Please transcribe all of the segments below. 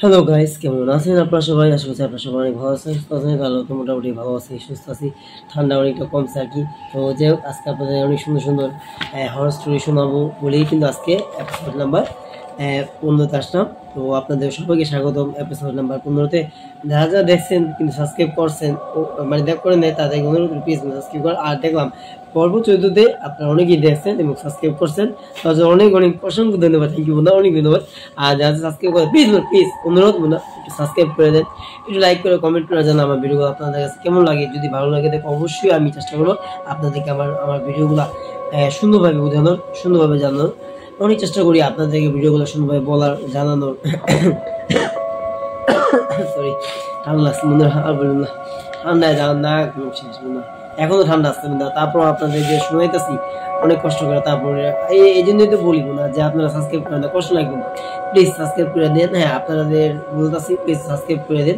Hello guys, কেমন আছেন আপনারা সবাই? আশা করছি আপনারা সবাই অনেক ভালো আছেন, সুস্থ আছেন। তাহলে তো মোটামুটি ভালো আছি, সুস্থ আছি। ঠান্ডা অনেকটা কমছে আর কি। তো যাই হোক, আজকে আপনাদের অনেক সুন্দর সুন্দর হরর স্টোরি শোনাবো বলেই কিন্তু আজকে এপিসোড নাম্বার 15তে আসলাম। তো আপনাদের সবাইকে স্বাগতম এপিসোড নাম্বার 15তে। যারা যারা দেখছেন কিন্তু সাবস্ক্রাইব করছেন, মানে দেখ করে নেয় তাদের অনুরোধ প্লিজ সাবস্ক্রাইব করেন। আর দেখলাম পর্ব 14তে আপনারা অনেকেই দেখছেন এবং সাবস্ক্রাইব করছেন, তার জন্য অনেক অনেক অসংখ্য ধন্যবাদ। থ্যাংক ইউ বন্ধুরা, অনেক ধন্যবাদ। আর যারা সাবস্ক্রাইব করে প্লিজ প্লিজ অনুরোধ বন্ধুরা একটু সাবস্ক্রাইব করে দেন, একটু লাইক করে কমেন্ট করে জানান আমার ভিডিওগুলো আপনাদের কাছে কেমন লাগে। যদি ভালো লাগে দেখো অবশ্যই আমি চেষ্টা করবো আপনাদেরকে আমার ভিডিওগুলো সুন্দরভাবে বোঝানোর, সুন্দরভাবে জানানোর। অনেক চেষ্টা করি আপনাদেরকে ভিডিওগুলো সুন্দরভাবে বলার, জানানোর। সরি, ঠান্ডা লাগছে বন্ধুরা, আর বলুন না। ঠান্ডায় যাওয়ার না শেষ বন্ধুরা, এখনো ঠান্ডা আসছে বন্ধুরা। তারপর আপনাদের যে শুনাইতেছি অনেক কষ্ট করে, তারপরে এই জন্যই তো বলি না যে আপনারা সাবস্ক্রাইব করেন না, কষ্ট লাগবে না। প্লিজ সাবস্ক্রাইব করে দেন। হ্যাঁ, আপনাদের বলতেছি প্লিজ সাবস্ক্রাইব করে দেন।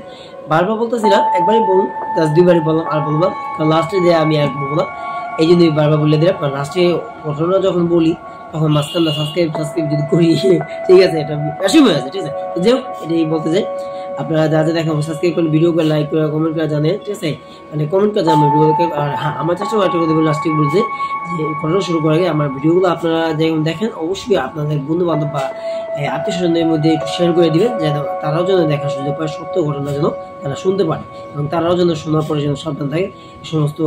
বারবার বলতেছি না, একবারই বলুন, জাস্ট দুইবারই বললাম, আর বলবো না, কারণ লাস্টে যে আমি আর বলবো না, এই জন্যই বারবার বলে দিলাম। কারণ লাস্টে ঘটনা যখন বলি তখন মাঝখানটা সাবস্ক্রাইব যদি করি, ঠিক আছে, এটা বেশি হয়ে আছে, ঠিক আছে। তো যাই হোক, এটাই বলতে চাই। আপনারা যা যা দেখেন সাবস্ক্রাইব করেন, ভিডিও করে লাইক করে কমেন্ট করে জানেন, ঠিক আছে, মানে কমেন্ট করে জানান ভিডিওকে। আর হ্যাঁ, আমার চেষ্টা একটা কথা বলে লাস্টে বলছে যে ঘটনা শুরু করার আগে আমার ভিডিওগুলো আপনারা যেমন দেখেন অবশ্যই আপনাদের বন্ধু বান্ধব বা আত্মীয় স্বজনদের মধ্যে একটু শেয়ার করে দিবেন, যেন তারাও যেন দেখার সুযোগ পায়, সত্য ঘটনা যেন তারা শুনতে পারে, এবং তারাও যেন শোনার পরে যেন সাবধান থাকে সমস্ত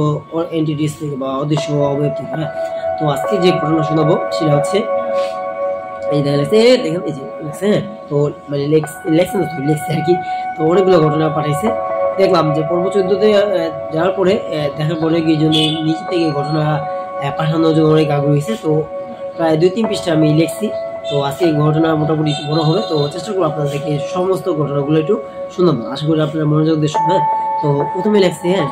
এন্টিটিস থেকে বা অদৃশ্য অবয়ব থেকে। হ্যাঁ, তো আজকে যে ঘটনা শোনাবো সেটা হচ্ছে এই দেখেন এই যে লেখছে। হ্যাঁ, তো মানে লেখছে আর কি। তো অনেকগুলো ঘটনা পাঠাইছে। দেখলাম যে পর্ব 14তে যাওয়ার পরে দেখার পরে কি জন্য নিচে থেকে ঘটনা পাঠানোর জন্য অনেক আগ্রহ হয়েছে। তো প্রায় 2-3 পৃষ্ঠা আমি লিখছি। তো আজকে ঘটনা মোটামুটি একটু বড় হবে, তো চেষ্টা করবো আপনাদেরকে সমস্ত ঘটনাগুলো একটু শোনাবো, আশা করি আপনারা মনোযোগ দিয়ে শুনবেন। হ্যাঁ, তো প্রথমে লেখছি, হ্যাঁ,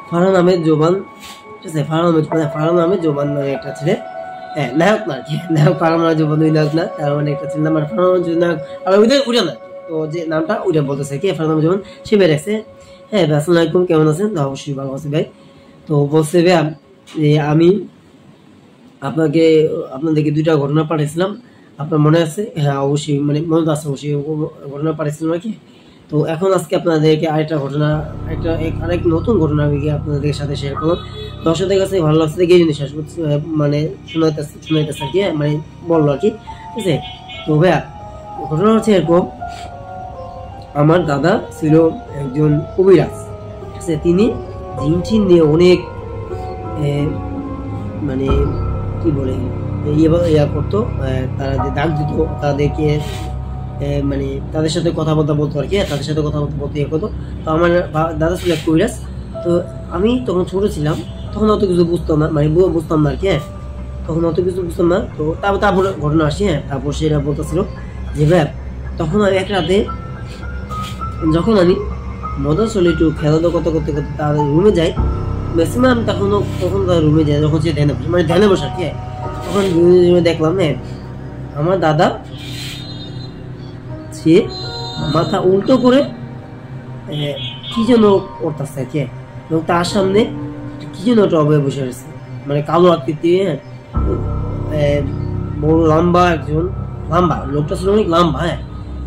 ফারহান আহমেদ জোবান, ঠিক আছে, ফারহান আহমেদ জোবান নামে একটা ছেলে, হ্যাঁ, নায়ক না আর কি, নায়ক ফারহান আহমেদ জোবান ওই নায়ক না, তার মানে একটা ছেলে নাম ফারহান আহমেদ নায়ক, আর ওইটা না। তো যে নামটা ওইটা বলতেছে কি ফারহান আহমেদ জোবান, সে বের রাখছে। হ্যাঁ, আসসালামু আলাইকুম, কেমন আছেন? তো অবশ্যই ভালো আছি ভাই। তো বলছে ভাই যে আমি আপনাদেরকে দুইটা ঘটনা পাঠিয়েছিলাম, আপনার মনে আছে? হ্যাঁ অবশ্যই, মানে মনে তো আছে অবশ্যই, ঘটনা পাঠিয়েছিলাম আর কি। তো এখন আজকে আপনাদেরকে আরেকটা ঘটনা, আরেক নতুন ঘটনা আমি আপনাদের সাথে শেয়ার করলাম। দর্শকদের কাছে ভালো লাগছে দেখে এই জিনিস শেষ করতে, মানে শোনাইতেছে আর কি, মানে বললো আর কি, ঠিক আছে। তো ভাইয়া ঘটনা হচ্ছে এরকম, আমার দাদা ছিল একজন কবিরাজ, ঠিক আছে। তিনি জিন নিয়ে অনেক মানে কি বলে ইয়া করতো, তারা যে ডাক দিত তাদেরকে, মানে তাদের সাথে কথাবার্তা বলতো আর কি, তাদের সাথে কথাবার্তা বলতে ইয়ে করতো। তো আমার দাদা ছিল এক কবিরাজ। তো আমি তখন ছোট ছিলাম, তখন অত কিছু বুঝতাম না, মানে বুঝতাম না আর কি। হ্যাঁ, তখন অত কিছু বুঝতাম না। তো তারপর ঘটনা আসি। হ্যাঁ, তারপর সেটা বলতেছিল যে ভাই, তখন আমি এক রাতে, যখন আমি মজা চলে একটু খেলাধুলা করতে করতে করতে তার রুমে যাই, ম্যাক্সিমাম তখন তার রুমে যায় যখন সে ধ্যানে বসে, মানে ধ্যানে বসে আর কি। তখন দেখলাম, হ্যাঁ, আমার দাদা সে মাথা উল্টো করে কি যেন করতেছে আর কি, এবং তার সামনে কি যেন একটা অবয়ব বসে রয়েছে, মানে কালো আকৃতি। হ্যাঁ, বড় লম্বা একজন, লম্বা লোকটা ছিল অনেক লম্বা। হ্যাঁ,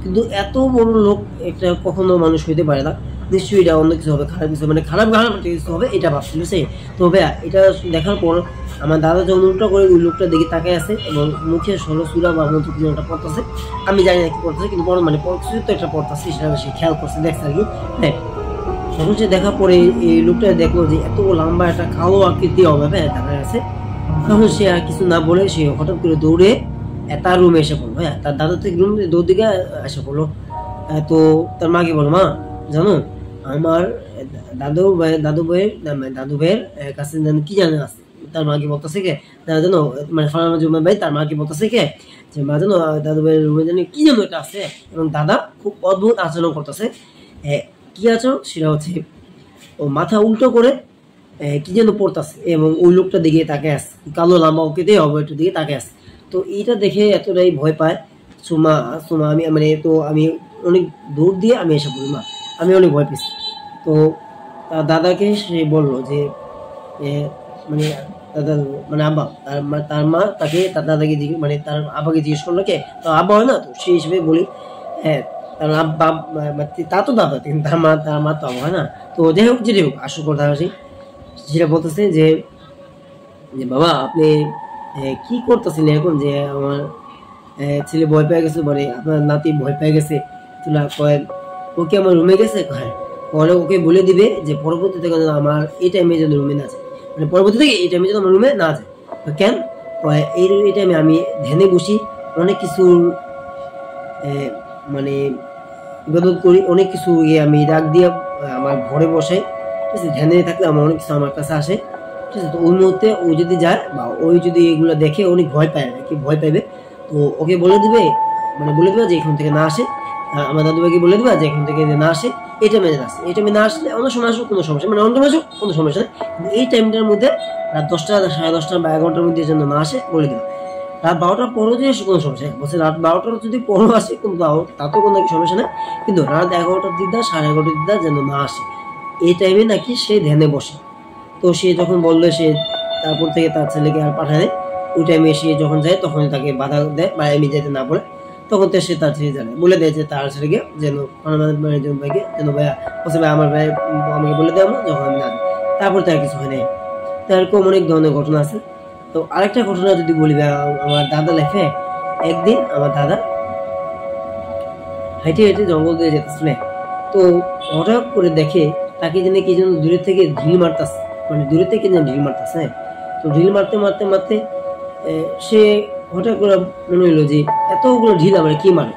কিন্তু এত বড় লোক একটা কখনো মানুষ হইতে পারে না। নিশ্চয়ই এটা অন্য কিছু হবে, খারাপ কিছু, মানে খারাপ কিছু হবে এটা ভাবছিল সে। তো ভাইয়া এটা দেখার পর আমার দাদা যখন উল্টা করে ওই লোকটা দেখে তাকায় আছে, এবং মুখে ষোলো চূড়া বা মতো কিছু একটা পড়তেছে, আমি জানি না কি পড়তেছে, কিন্তু মানে কিছু তো একটা পড়তেছে, সেটা সে খেয়াল করছে, দেখছে আর কি। হ্যাঁ, তখন সে দেখার পরে এই লোকটা দেখলো যে এত লম্বা একটা কালো আকৃতি হবে, হ্যাঁ, দেখা গেছে। তখন সে আর কিছু না বলে সে হঠাৎ করে দৌড়ে তার রুমে এসে পড়লো। হ্যাঁ, তার দাদা থেকে রুম দৌড় দিকে এসে পড়লো। তো তার মাকে বলো, মা জানো আমার দাদু ভাইয়ের কাছে কি জানে আছে। তার মাকে বলতেছে কে, জানো, মানে ফারহান জুম্মা ভাই তার মাকে বলতেছে কে যে মা জানো দাদু ভাইয়ের রুমে জানি কি যেন এটা আছে, এবং দাদা খুব অদ্ভুত আচরণ করতেছে। কি আচরণ সেটা হচ্ছে ও মাথা উল্টো করে কি যেন পড়তেছে, এবং ওই লোকটা দিকে তাকে আসে, কালো লাম্বা ওকে অবয়টার দিকে তাকে আসে। তো এইটা দেখে এতটাই ভয় পায় সুমা সুমা আমি, মানে তো আমি অনেক দৌড় দিয়ে আমি এসে বলি, মা আমি অনেক ভয় পেয়েছি। তো তার দাদাকে সে বললো যে মানে মানে আব্বা, তার মা তাকে তার দাদাকে মানে তার আব্বাকে জিজ্ঞেস করলো কে, তো আব্বা হয় না, তো সেই হিসেবে বলি হ্যাঁ, কারণ আব্বা তা তো দাদা, কিন্তু তার মা তো আব্বা হয় না। তো যাই হোক, যেটাই হোক, আসল কথা আসি, সেটা বলতেছে যে বাবা আপনি কি করতেছেন এখন, যে আমার ছেলে ভয় পেয়ে গেছে, মানে আপনার নাতি ভয় পেয়ে গেছে, তুলা কয়েন ওকে আমার রুমে গেছে, হ্যাঁ পরে ওকে বলে দিবে যে পরবর্তী থেকে যেন আমার এই টাইমে যেন রুমে না যায়, মানে পরবর্তী থেকে এই টাইমে যেন আমার রুমে না যায়। কেন, এই টাইমে আমি ধ্যানে বসি, অনেক কিছু মানে ইবাদত করি, অনেক কিছু আমি ডাক দিয়ে আমার ঘরে বসে, ঠিক আছে, ধ্যানে থাকলে আমার অনেক কিছু আমার কাছে আসে, ঠিক আছে। তো ওই মুহূর্তে ও যদি যায় বা ওই যদি এগুলো দেখে অনেক ভয় পায়, কি ভয় পাইবে, তো ওকে বলে দিবে, মানে বলে দিবে যে এখান থেকে না আসে, আমার দাদু ভাইকে বলে দিবে যে এখান থেকে না আসে, এই টাইমে আসে, এই টাইমে না আসলে অন্য সময় আসুক কোনো সমস্যা, মানে অন্য সময় আসুক কোনো সমস্যা নেই, কিন্তু এই টাইমটার মধ্যে রাত 10টা 10:30 বা 11টার মধ্যে যেন না আসে বলে দিবে। রাত 12টার পরও যদি আসে কোনো সমস্যা নেই, বলছে রাত 12টার যদি পরও আসে কিন্তু তাতেও কোনো সমস্যা নেই, কিন্তু রাত 11টার দিকটা 11:30 দিকটা যেন না আসে, এই টাইমে নাকি সে ধ্যানে বসে। তো সে যখন বললো, সে তারপর থেকে তার ছেলেকে আর পাঠায়, ওই টাইমে সে যখন যায় তখন তাকে বাধা দেয় বা আমি যেতে না বলে, তখন তো সে তার ছেলে জানে বলে দেয় যে তার ছেলেকে যেন ভাইকে যেন ভাইয়া বলছে ভাই আমার ভাই আমাকে বলে দেয় যখন আমি না যাই। তারপর তার কিছু হয় নাই। তো এরকম অনেক ধরনের ঘটনা আছে। তো আরেকটা ঘটনা যদি বলি, আমার দাদা লাইফে একদিন আমার দাদা হেঁটে হেঁটে জঙ্গল দিয়ে যেতেছিল, তো হঠাৎ করে দেখে তাকে যেন কি যেন দূরে থেকে ঢিল মারতেছে, মানে দূরে থেকে যেন ঢিল মারতেছে, হ্যাঁ। তো ঢিল মারতে মারতে মারতে সে হঠাৎ করে মনে হইলো যে এতগুলো ঢিল আমার কি মারে,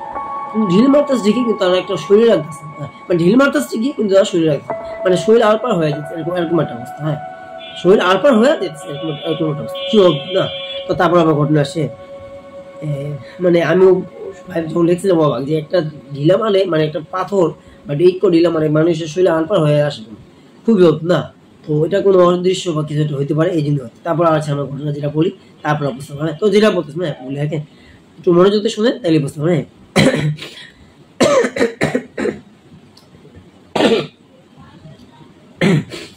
কিন্তু ঢিল মারতেছে ঠিকই, কিন্তু তার একটা শরীর রাখতেছে, মানে ঢিল মারতেছে ঠিকই কিন্তু তার শরীর রাখতেছে, মানে শরীর আরপার হয়ে যাচ্ছে, এরকম একটা অবস্থা, হ্যাঁ শরীর আরপার হয়ে যাচ্ছে এরকম একটা অবস্থা, কি হোক না। তো তারপর আবার ঘটনা আসে, মানে আমিও যখন দেখছিলাম অবাক যে একটা ঢিলা মানে একটা পাথর বা ইট ঢিলা মানে মানুষের শরীরে আনপার হয়ে আসে, খুবই না। তো এটা কোনো অদৃশ্য বা কিছু একটা হইতে পারে, এই জন্য হয়। তারপর আছে আমার ঘটনা যেটা বলি, তারপর বুঝতে পারে, তো যেটা বলতেছে না বলি, হ্যাঁ একটু মনোযোগ দিয়ে শুনে তাইলে বুঝতে পারে।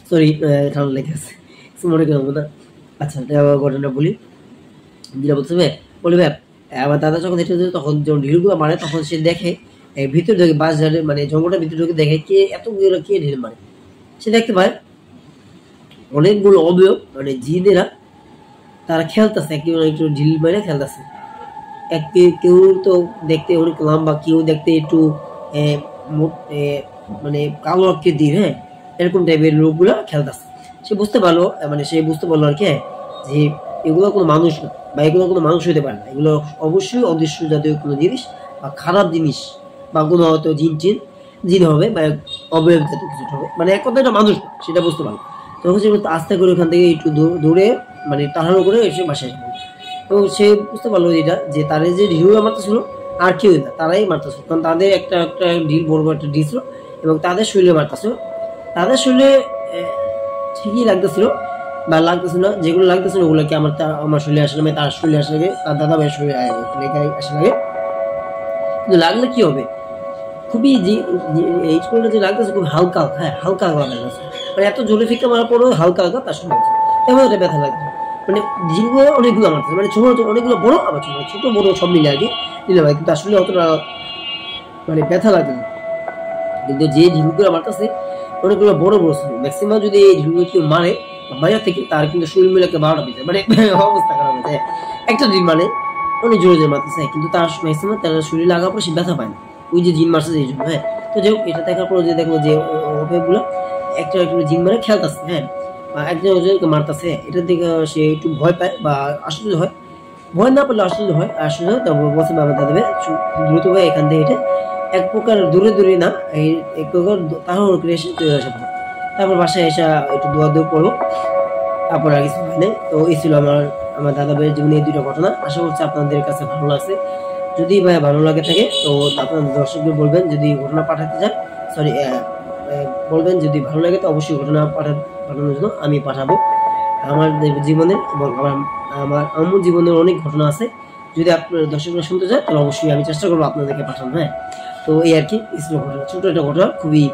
সরি, ঠান্ডা লেগে আছে, মনে করবো না। আচ্ছা ঘটনা বলি, যেটা বলতে হবে বলি ভাই, আমার দাদা যখন হেঁটে যেত তখন যখন ঢিলগুলো মারে তখন সে দেখে ভিতর ঢুকে বাস মানে জঙ্গলটার ভিতরে ঢুকে দেখে কে এতগুলো কে ঢিল মারে। সে দেখতে পায় অনেকগুলো অবয়ব, মানে জিনেরা তারা খেলতেছে, কেউ একটু ঢিল মেরে খেলতেছে। কেউ তো দেখতে অনেক লম্বা, কেউ দেখতে একটু মানে কালো আকৃতির, হ্যাঁ এরকম টাইপের লোকগুলো খেলতেছে। সে বুঝতে পারলো, মানে সে বুঝতে পারলো আর কি যে এগুলো কোনো মানুষ না, বা এগুলো কোনো মানুষ হইতে পারে না, এগুলো অবশ্যই অদৃশ্য জাতীয় কোনো জিনিস বা খারাপ জিনিস, বা কোনো হয়তো জিন হবে বা অবয়ব জাতীয় কিছু হবে, মানে এক কথা এটা মানুষ না, সেটা বুঝতে পারলো। তখন সে আস্তে করে ওখান থেকে একটু দূরে মানে তাড়াহুড়ো করে এসে বাসায় যাবে। তো সে বুঝতে পারলো এটা যে তারা যে ঢিলগুলো মারতেছিল আর কেউ না, তারাই মারতেছিল, কারণ তাদের একটা একটা ঢিল বড় একটা ঢিল ছিল এবং তাদের শরীরে মারতেছিল, তাদের শরীরে ঠিকই লাগতেছিল বা লাগতেছিল না, যেগুলো লাগতেছিল ওগুলোকে আমার শরীরে আসলে তার শরীরে আসা লাগে, তার দাদা ভাইয়ের শরীরে আসা লাগে। কিন্তু লাগলে কি হবে, খুবই এই শরীরে যে লাগতেছে খুব হালকা, হ্যাঁ হালকা হালকা লাগতেছে, মানে এত জোরে ফিকা মারার পরেও হালকা হালকা তার শরীরে লাগছে, তেমন একটা ব্যথা লাগছে। মানে ঝিলগুলো অনেকগুলো মারতেছে, মানে ছোট অনেকগুলো বড় আবার ছোট বড় সব মিলে আর কি নিলে ভাই, কিন্তু আসলে অতটা মানে ব্যথা লাগে না। কিন্তু যে ঝিলগুলো মারতেছে অনেকগুলো বড় বড় ছিল, ম্যাক্সিমাম যদি এই ঝিলগুলো কেউ মারে বাইরে থেকে তার কিন্তু শরীর মিলে 12টা বেজে, মানে অবস্থা খারাপ হয়ে যায়। একটা ঝিল মানে অনেক জোরে জোরে মারতেছে, কিন্তু তার ম্যাক্সিমাম তার শরীর লাগার পর সে ব্যথা পায় না, ওই যে জিন মারছে এই জন্য, হ্যাঁ। তো যাই হোক, এটা দেখার পর যে দেখবো যে ওগুলো একটা একটা জিন মানে খেলতেছে, হ্যাঁ একজন ওজনকে মারতেছে, এটার দিকে সে একটু ভয় পায় বা আশ্চর্য হয়, ভয় না পেলে আশ্চর্য হয়, তারপর বলছে বাবা দাদা ভাই দ্রুত ভাই এখান থেকে এটা এক প্রকার দূরে দূরে না, এক প্রকার তাড়াহুড়ো করে এসে চলে আসে। তারপর বাসায় এসে একটু দোয়া পড়লো, তারপর আর কিছু হয় নাই। তো এই ছিল আমার দাদা ভাইয়ের জীবনে এই দুটো ঘটনা। আশা করছি আপনাদের কাছে ভালো লাগছে। যদি ভাই ভালো লাগে থাকে তো আপনাদের দর্শকদের বলবেন যদি ঘটনা পাঠাতে চান, সরি বলবেন যদি ভালো লাগে তো অবশ্যই ঘটনা পাঠানোর জন্য আমি পাঠাবো। আমার জীবনের এবং আমার আম্মুর জীবনের অনেক ঘটনা আছে, যদি আপনার দর্শকরা শুনতে চায় তাহলে অবশ্যই আমি চেষ্টা করবো আপনাদেরকে পাঠানো, হ্যাঁ। তো এই আর কি ছিল ঘটনা, ছোট একটা ঘটনা, খুবই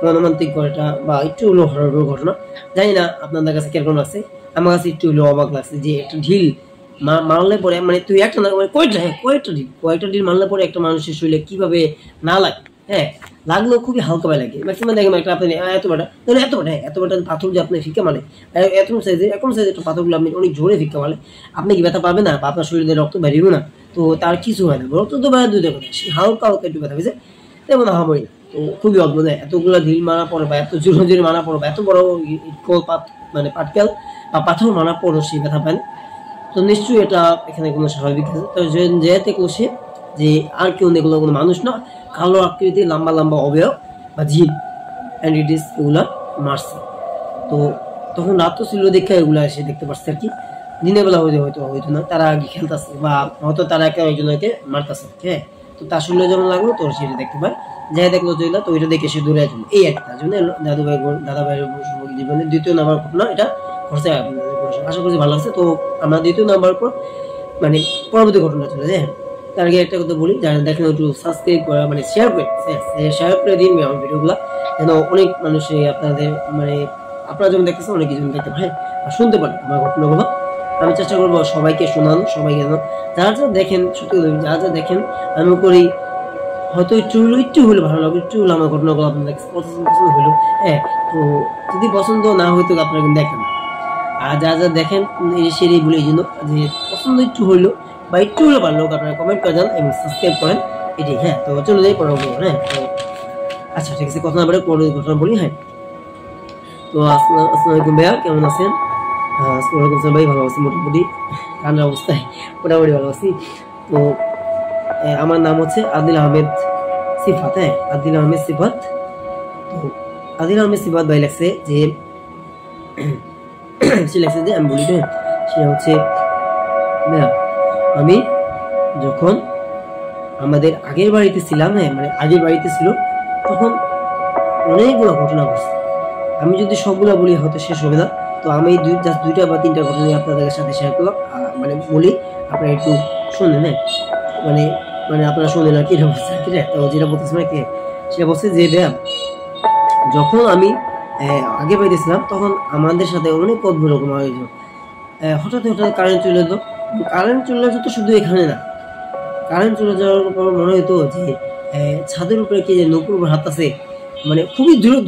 মর্মান্তিক ঘটনা বা একটু হলো হরর ঘটনা। জানি না আপনাদের কাছে কিরকম আছে, আমার কাছে একটু হলো অবাক লাগছে যে একটা ঢিল মারলে পরে মানে তুই একটা না মানে কয়েকটা ঢিল মারলে পরে একটা মানুষের শরীরে কিভাবে না লাগে, হ্যাঁ লাগলেও খুবই হালকা ভাবে লাগে। ম্যাক্সিমাম দেখেন একটা আপনি এত বড় পাথর যে আপনি ফিকা মানে এরকম সাইজের একটা পাথরগুলো আপনি অনেক জোরে ফিকা মারলে আপনি কি ব্যথা পাবেন না বা আপনার শরীরে রক্ত বেরিয়েও না, তো তার কিছু হয় না, রক্ত তো বেড়া দুইটা কথা, হালকা একটু ব্যথা পেয়েছে তেমন হামই না। তো খুবই অদ্ভুত, এতগুলো ঢিল মারা পড়ে বা এত জোরে মারা পড়ে বা এত বড় মানে পাটকেল বা পাথর মারা পড়ো সে ব্যথা পায় না। তো নিশ্চয়ই এটা এখানে কোনো স্বাভাবিক আছে। তো যেতে কোষে যে আর কেউ এগুলো কোনো মানুষ না, কালো আকৃতি লম্বা লম্বা অবয়ব বা জিন অ্যান্ডিডিস এগুলা মারছে। তো তখন রাত তো ছিল দেখে এগুলা এসে দেখতে পাচ্ছে আর কি, দিনের বেলা হয়তো না, তারা আগে খেলতেছে বা হয়তো তারা একে একজনকে মারতেছে, হ্যাঁ। তো তার শরীরে যেমন লাগলো তো সেটা দেখতে পায়, যাই দেখলো তো তো ওইটা দেখে সে দৌড়ে আসলো। এই একটা জন্য দাদাভাইয়ের জীবনে 2য় নাম্বার ঘটনা এটা ঘটছে। আশা করছি ভালো লাগছে। তো আমরা 2য় নাম্বার পর মানে পরবর্তী ঘটনা চলে যায়। তার আগে একটা কথা বলি, যারা দেখেন একটু সাবস্ক্রাইব করা মানে শেয়ার করে দিন আমার ভিডিওগুলো, যেন অনেক মানুষ আপনাদের মানে আপনারা যখন দেখতেছেন অনেক কিছু দেখতে পারে আর শুনতে পারেন আমার ঘটনাগুলো। আমি চেষ্টা করবো সবাইকে শোনানো, সবাইকে যেন যারা দেখেন সত্যি যারা দেখেন আমি করি হয়তো একটু হলে ভালো লাগবে, একটু হলে আমার ঘটনাগুলো আপনাদের পছন্দ হইলো, হ্যাঁ। তো যদি পছন্দ না হইতো আপনারা কিন্তু দেখেন, আর যা দেখেন সেটাই বলে এই জন্য যে পছন্দ একটু হইলো বা একটু হলে ভালো হোক আপনারা কমেন্ট করে যান এবং সাবস্ক্রাইব করেন এটাই, হ্যাঁ। তো চলে যাই পরে, হ্যাঁ। তো আচ্ছা ঠিক আছে, কথা না বলে পরে ঘটনা বলি, হ্যাঁ। তো আসসালামু আলাইকুম ভাইয়া, কেমন আছেন? আসসালামু আলাইকুম ভাই, ভালো আছি মোটামুটি, ঠান্ডার অবস্থায় মোটামুটি ভালো আছি। তো আমার নাম হচ্ছে আদিল আহমেদ সিফাত, হ্যাঁ আদিল আহমেদ সিফাত। তো আদিল আহমেদ সিফাত ভাই লাগছে যে সে লাগছে যে আমি বলি, হ্যাঁ সে হচ্ছে আমি যখন আমাদের আগের বাড়িতে ছিলাম, হ্যাঁ মানে আগের বাড়িতে ছিল, তখন অনেকগুলো ঘটনা ঘটছে। আমি যদি সবগুলো বলি হয়তো শেষ হবে না, তো আমি জাস্ট 2টা বা 3টা ঘটনা আপনাদের সাথে শেয়ার করলাম, মানে বলি আপনারা একটু শুনেন, হ্যাঁ মানে মানে আপনারা শুনেন আর কি এটা বলছে, তো যেটা বলতেছে না কে সেটা বলছে যে ভাইয়া যখন আমি আগে পাইতেছিলাম তখন আমাদের সাথে অনেক অদ্ভুত রকম আয়োজন, হঠাৎ কারেন্ট চলে যেত। কারেন্ট চলে যেত শুধু এখানে না, কারেন্ট চলে যাওয়ার পর মনে হতো যে ছাদের উপরে কি যে নৌকুর উপর হাত আছে, মানে খুবই দ্রুত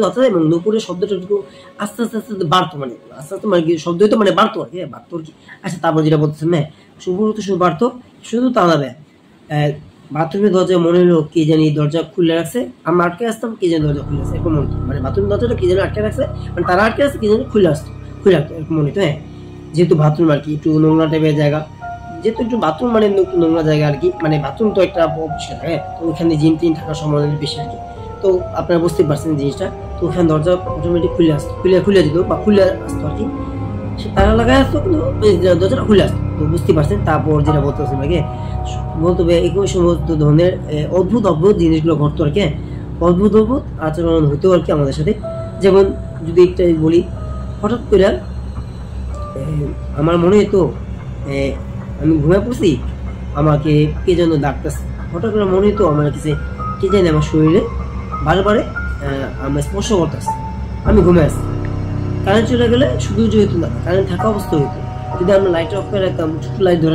যাচ্ছে এবং নৌকুরের শব্দটা একটু আস্তে আস্তে বাড়তো, মানে আস্তে আস্তে মানে শব্দ হইতো মানে বাড়তো আর কি, বাড়তো আর কি। আচ্ছা তারপর যেটা বলতেছেন না শুভ শুধু বাড়তো, শুধু তা না দেয় বাথরুমের দরজা মনে হলো কে জানি দরজা খুলে রাখছে, আমরা আটকে আসতাম কে জানি দরজা খুলে আসছে এরকম মনে হতো, মানে বাথরুমের দরজাটা কে জানি আটকে রাখছে, মানে তারা আটকে আসছে কে জানি খুলে রাখতো এরকম মনে হতো, হ্যাঁ। যেহেতু বাথরুম আর কি একটু নোংরা টাইপের জায়গা, যেহেতু একটু বাথরুম মানে নোংরা জায়গা আর কি, মানে বাথরুম তো একটা অপরিষ্কার জায়গা, তো ওখানে জিন টিন থাকার সম্ভাবনা বেশি আর কি। তো আপনারা বুঝতে পারছেন জিনিসটা, তো ওখানে দরজা অটোমেটিক খুলে যেত বা খুলে আসতো আর কি, সে তারা লাগাই আসতো কিন্তু দরজাটা খুলে আসতো। তো বুঝতে পারছেন। তারপর যেটা বলতেছেন আগে বলতে হবে একই সমস্ত ধরনের অদ্ভুত জিনিসগুলো ঘটতো আর কি, অদ্ভুত আচরণ হতো আর কি আমাদের সাথে। যেমন যদি একটা বলি, হঠাৎ করে আমার মনে হতো আমি ঘুমিয়ে পড়ছি, আমাকে কে যেন ডাকতেছে, হঠাৎ করে মনে হতো আমার কাছে কে জানি আমার শরীরে বারে আমরা স্পর্শ করতেছে, আমি ঘুমিয়ে আসছি। কারেন্ট চলে গেলে শুধু যেহেতু না, কারেন্ট থাকা অবস্থা হইতো, যদি আমরা লাইট অফ করে রাখতাম, ছোট লাইট ধরে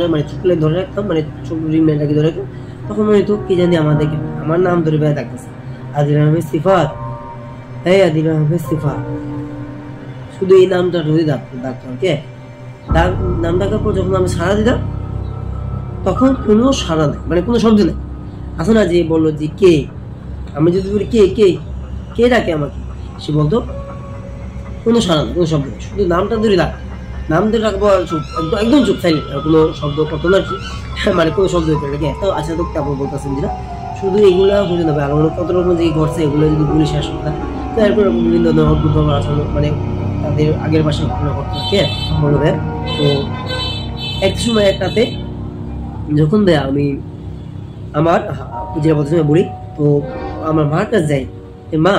রাখতাম, মানে ছোট রিং লাইটটাকে ধরে রাখতাম, তখন মনে হতো কে জানি আমাদেরকে আমার নাম ধরে বেড়ে ডাকতেছে, আদিল আহমেদ সিফাত, এই আদিল আহমেদ সিফাত, শুধু এই নামটা ধরে ডাকতো আর কি। নাম ডাকার পর যখন আমি সাড়া দিতাম তখন কোনো সাড়া নেই, মানে কোনো শব্দ নেই। আসে না যে বললো যে কে, আমি যদি বলি কে ডাকে আমাকে, সে বলতো কোনো সাড়া নেই, কোনো শব্দ নেই, শুধু নামটা ধরে নাম ধরে রাখবো চুপ, একদম চুপ সাইলেন্ট, কোনো শব্দ করতো না আর কি, মানে কোনো শব্দ হইতো নাকি। তো আচ্ছা তো তারপর বলতেছেন যেটা শুধু এগুলা বুঝে নেবে, আর কত রকম যে ঘটছে এগুলো যদি বলি শেষ কথা, তো এরপর বিভিন্ন ধরনের অদ্ভুত আচরণ মানে তাদের আগের বাসায় ঘটনা ঘটতো বলবে। তো এক সময় একটাতে যখন দেয় আমি আমার যেটা বলতে বলি, তো আমার মার কাছে যাই, মা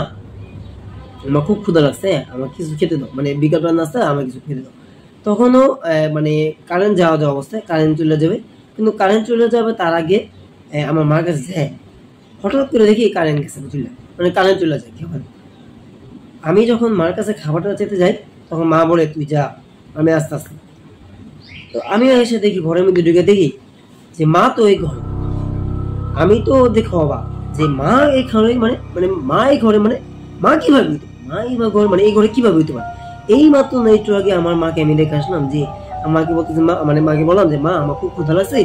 আমার খুব ক্ষুধা লাগছে, আমার কিছু খেতে দাও, মানে বিকালবেলা নাস্তা আমার কিছু খেতে দাও। তখনও মানে কারেন্ট যাওয়া অবস্থায় কারেন্ট চলে যাবে, কিন্তু কারেন্ট চলে যাবে তার আগে আমার মার কাছে যায়, হঠাৎ করে দেখি কারেন্ট গেছে বুঝলে, মানে কারেন্ট চলে যায়। আমি যখন মার কাছে খাবারটা যেতে যাই তখন মা বলে তুই যা, আমি আস্তে আস্তে। তো আমি এসে দেখি ঘরের মধ্যে ঢুকে দেখি যে মা তো এই ঘরে। আমি তো দেখো অবাক যে মা এই ঘরে মানে মানে মা এই ঘরে মানে মা কিভাবে হইতো, মা এই ঘরে মানে এই ঘরে কিভাবে হইতে পারে। এই মাত্র না একটু আগে আমার মাকে আমি দেখে আসলাম যে আমাকে বলতেছে মা মানে মাকে বললাম যে মা আমার খুব ক্ষুধা লাগছে,